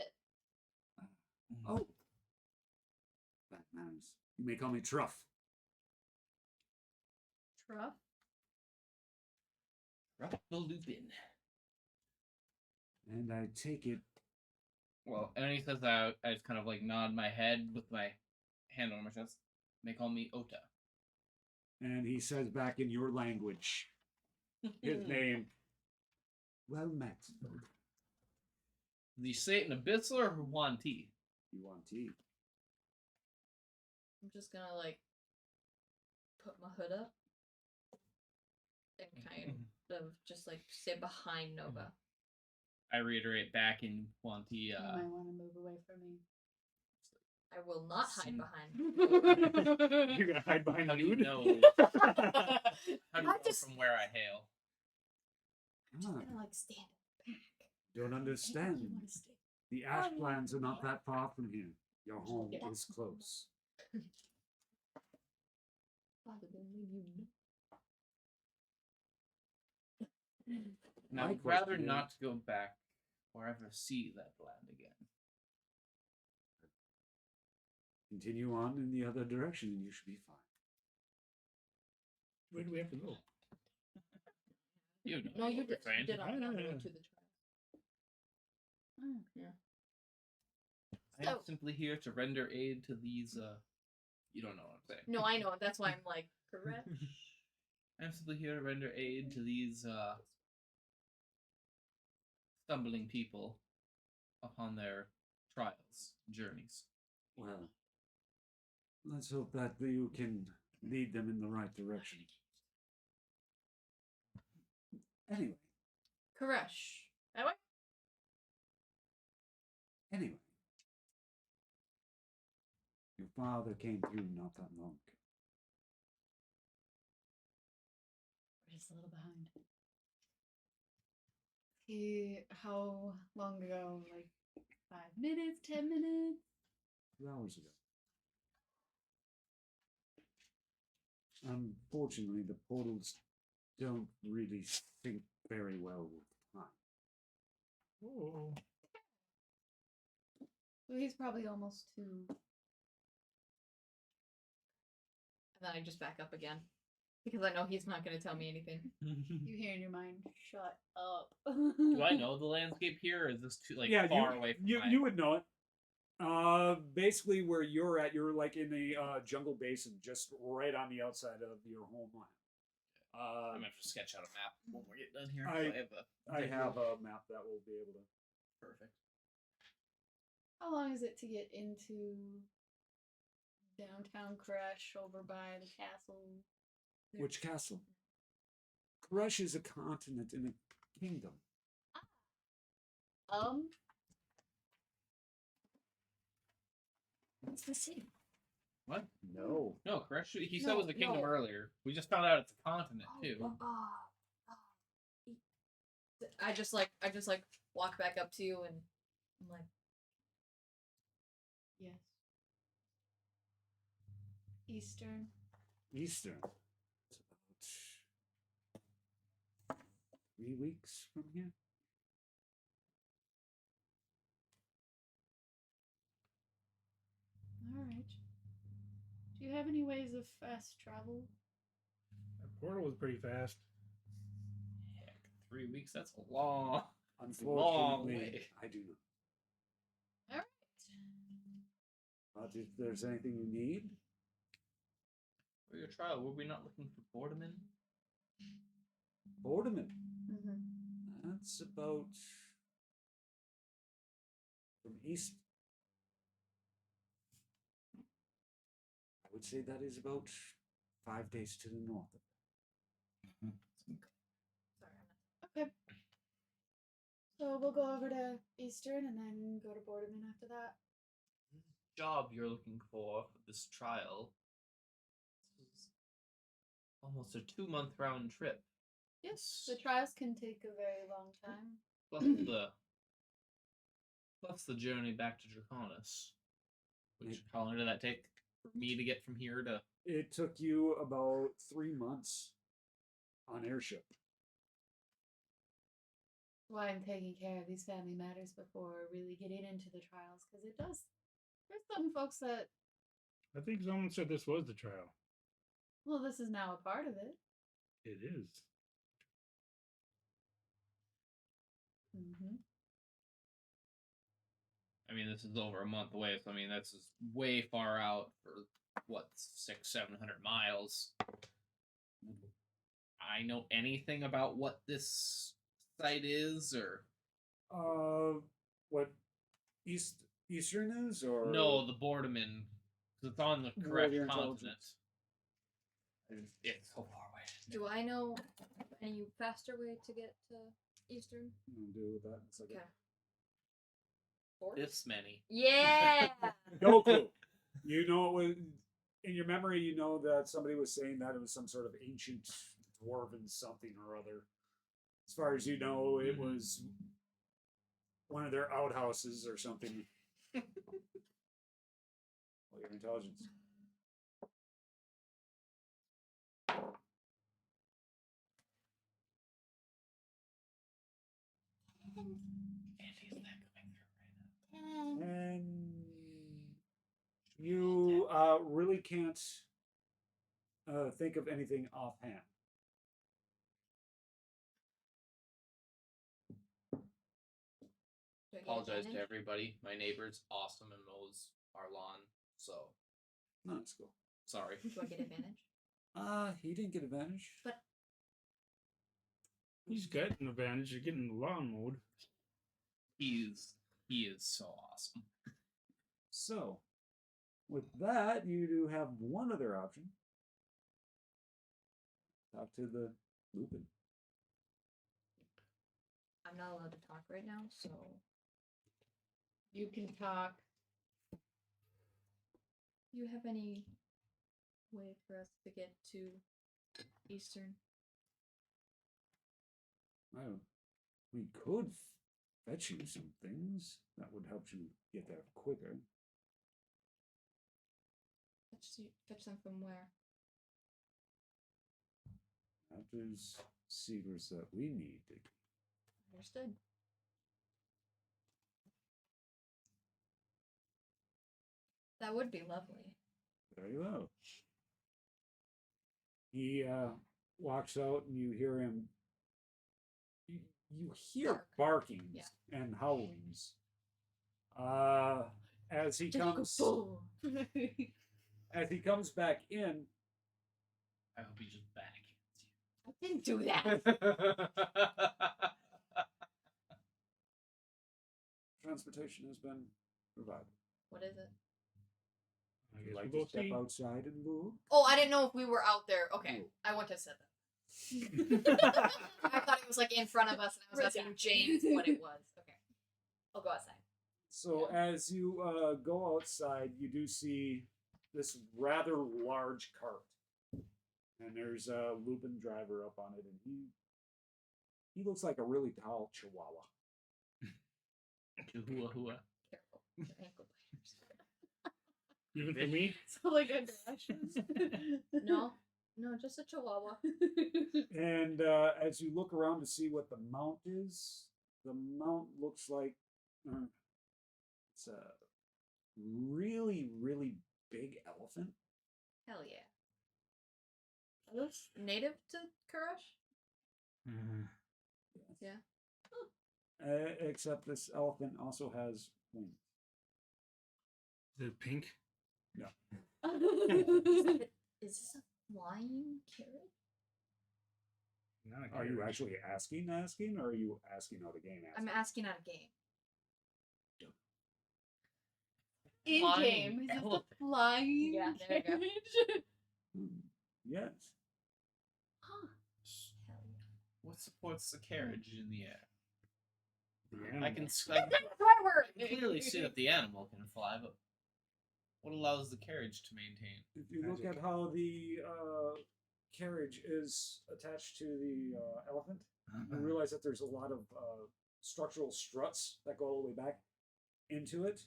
Oh. That matters. You may call me Truff. Truff. Ruff the Lupin. And I take it. Well, and he says that I just kind of like nod my head with my hand on my chest. They call me Ota. And he says back in your language his name. Well met. The Satan Abyssal or Juan T? You want tea? I'm just gonna like put my hood up and kind of just like stay behind Nova. I reiterate back in Juan T. You might want to move away from me. I will not hide Some- behind. You're gonna hide behind How the do you dude? know? How do you I know just- from where I hail? I'm just Ah, gonna like stand back. don't You understand. wanna stay? The Ashlands are not that far from here. Your home Yeah. is close. Father, then leave you. Now, My I'd rather question not go back or ever see that land again. Continue on in the other direction and you should be fine. Where do we have to go? You know No, you what we're did. saying. You did on Yeah, the yeah, way yeah. to the trial. Oh. I am simply here to render aid to these. You don't know what I'm saying. No, I know. That's why I'm like correct. I'm simply here to render aid to these stumbling people upon their trials, journeys. Well, let's hope that you can lead them in the right direction. Anyway, Koresh, I went. Anyway, your father came through not that long ago. We're just a little behind. How long ago? Like 5 minutes, 10 minutes? 2 hours ago. Unfortunately, the portals don't really sync very well with time. Oh. So he's probably almost 2. And then I just back up again. Because I know he's not going to tell me anything. You hear in your mind, shut up. Do I know the landscape here, or is this too far away from you would know it. Basically, where you're at, you're like in the jungle basin, just right on the outside of your homeland. I'm gonna have to sketch out a map when we get done here. I have a map that will be able to. Perfect. How long is it to get into downtown Crash over by the castle? Which castle? Crush is a continent in a kingdom. It's the city. What? No. No, correct. He said it No, was a kingdom no. earlier. We just found out it's a continent too. I just like walk back up to you and I'm like, Yes. Eastern. Eastern. It's about 3 weeks from here. Alright. Do you have any ways of fast travel? That portal was pretty fast. Heck, 3 weeks. That's a long. Unfortunately, way. I do not. Alright. But if there's anything you need, For your trial, were we not looking for Bordeman? Bordeman. Mm-hmm. That's about from east. I would say that is about 5 days to the north of sorry, Okay. So we'll go over to Eastern and then go to Borderman after that. Job you're looking for this trial. This is almost a 2-month round trip. Yes, the trials can take a very long time. Plus the journey back to Draconis. Which how long did that take for me to get from here to? It took you about 3 months on airship. Why I'm taking care of these family matters before really getting into the trials, because it does. There's some folks that. I think someone said this was the trial. Well, this is now a part of it. It is. Mm-hmm. I mean, this is over a month away, so I mean that's just way far out for what 600-700 miles. I know anything about what this site is, or What Eastern is, or no, the Bordeman, because it's on the Roll correct your continent. intelligence. It's so far away. Do I know any faster way to get to Eastern? I'll deal with that in a second. Okay. 4? This many. Yeah. No clue. You know, it was in your memory. You know that somebody was saying that it was some sort of ancient dwarven something or other. As far as you know, it was one of their outhouses or something. Well, your intelligence. Andy's not coming through right now. And you really can't think of anything offhand. Do I get Apologize to advantage? everybody. My neighbor's awesome and mows our lawn, so No, that's cool. sorry. Do I get advantage? He didn't get advantage. But He's got an advantage. You're getting the lawn mowed. He is so awesome. So, with that, you do have one other option. Talk to the Lupin. I'm not allowed to talk right now, so You can talk. do you have any way for us to get to Eastern? Well, we could fetch you some things that would help you get there quicker. Fetch them from where? There's secrets that we need to. Understood. That would be lovely. Very well. He walks out, and you hear him. You hear Bark. barkings and howlings. As he comes back in. I hope he just back. I didn't do that. Transportation has been provided. What is it? I Would guess you like we'll to step see. outside and look? Oh, I didn't know if we were out there. Okay, Oh. I wouldn't have said that. I thought it was like in front of us, and I was asking James what it was. Okay, I'll go outside. So as you go outside, you do see this rather large cart, and there's a Lupin driver up on it, and he looks like a really tall Chihuahua. Hua. Careful, your ankle biters. Even for me? So like a dash. No, just a Chihuahua. And as you look around to see what the mount is, the mount looks like it's a really, really big elephant. Hell yeah. Are those native to Karash? Yeah. Except this elephant also has wings. Is it pink? Is this a flying carrot? Not a Are you carriage. actually asking, or are you asking out a game? I'm asking out of game. In Flying game. Is it the elephant. flying Yeah, there you go. carriage? Yes. Huh. Hell yeah. What supports the carriage in the air? The I animal. can clearly see that the animal can fly, but what allows the carriage to maintain? If you look Magic. at how the carriage is attached to the elephant, you realize that there's a lot of structural struts that go all the way back into it.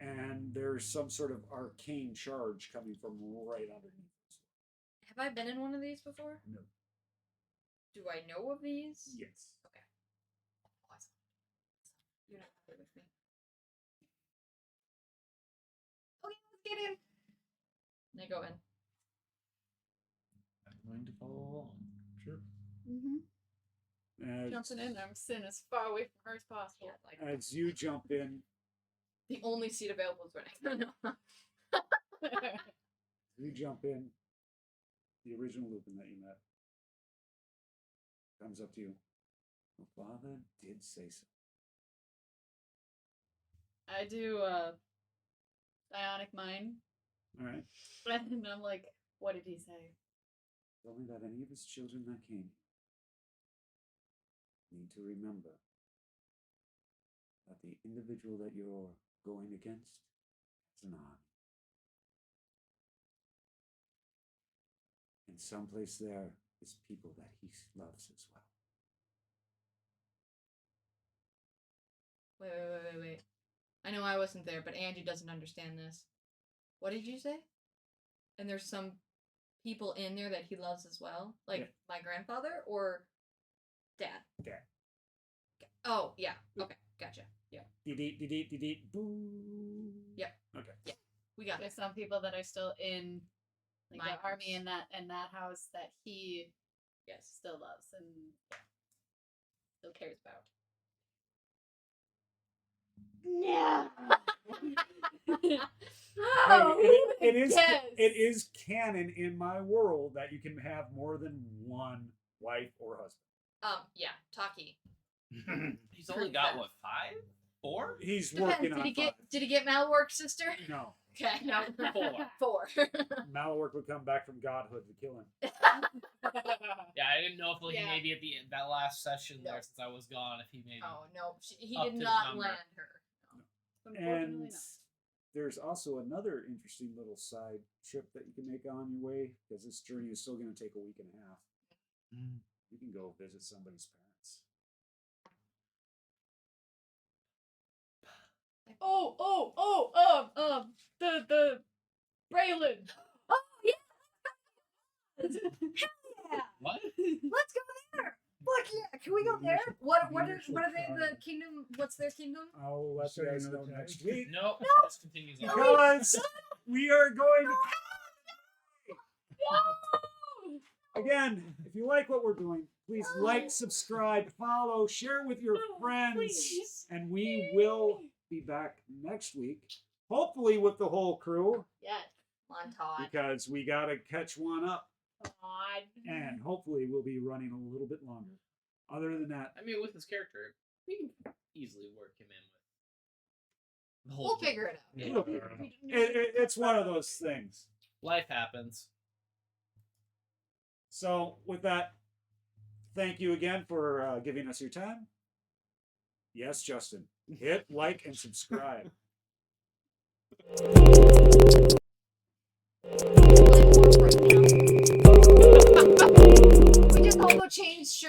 And there's some sort of arcane charge coming from right underneath. Have I been in one of these before? No. Do I know of these? Yes. Okay. Awesome. You're not happy with me. Okay, let's get in. And I go in. I'm going to follow along. Sure. Mm-hmm. Jumping in, I'm sitting as far away from her as possible. Yeah, like As you jump in, the only seat available is running. No. the original Lupin that you met comes up to you. Your father did say so. I do Bionic Mind. All right. And I'm like, what did he say? Tell me that any of his children that came need to remember that the individual that you're going against is an army. And someplace there is people that he loves as well. Wait. I know I wasn't there, but Angie doesn't understand this. What did you say? And there's some people in there that he loves as well? Like Yeah. my grandfather or dad? Dad. Oh, yeah. Okay, gotcha. Yeah. Boo. Yep. Okay. We got There's it. some people that are still in like My the army house. in that house that he Yes. still loves and still cares about. No. It is Yes. it is canon in my world that you can have more than one wife or husband. Yeah, Taki. He's only got what, 5? 4? He's Depends. working on Did he five. get Malwork sister? No. Okay. Now 4. 4. Malwork would come back from godhood to kill him. Yeah, I didn't know if like Yeah. maybe at the that last session No. there, since I was gone, if he maybe. Oh no, he Up did his not number. land her. Unfortunately And there's also another interesting little side trip that you can make on your way, because this journey is still going to take a week and a half. You can go visit somebody's parents. the Braylon. Oh yeah. Yeah. What? Let's go there. Fuck yeah! Can we go there? What are they? The kingdom? What's their kingdom? I'll let you guys know next week. No, this continues on. Because we are going to. Again, if you like what we're doing, please like, subscribe, follow, share with your friends, please. and we will be back next week, hopefully with the whole crew, Yes. Montage. because we gotta catch one up, God. and hopefully we'll be running a little bit longer. Other than that, I mean, with his character, we can easily work him in with the whole. We'll group. figure it out. Yeah. look, it's one of those things. Life happens. So with that, thank you again for giving us your time. Yes, Justin, hit like and subscribe. We just all go change shirts.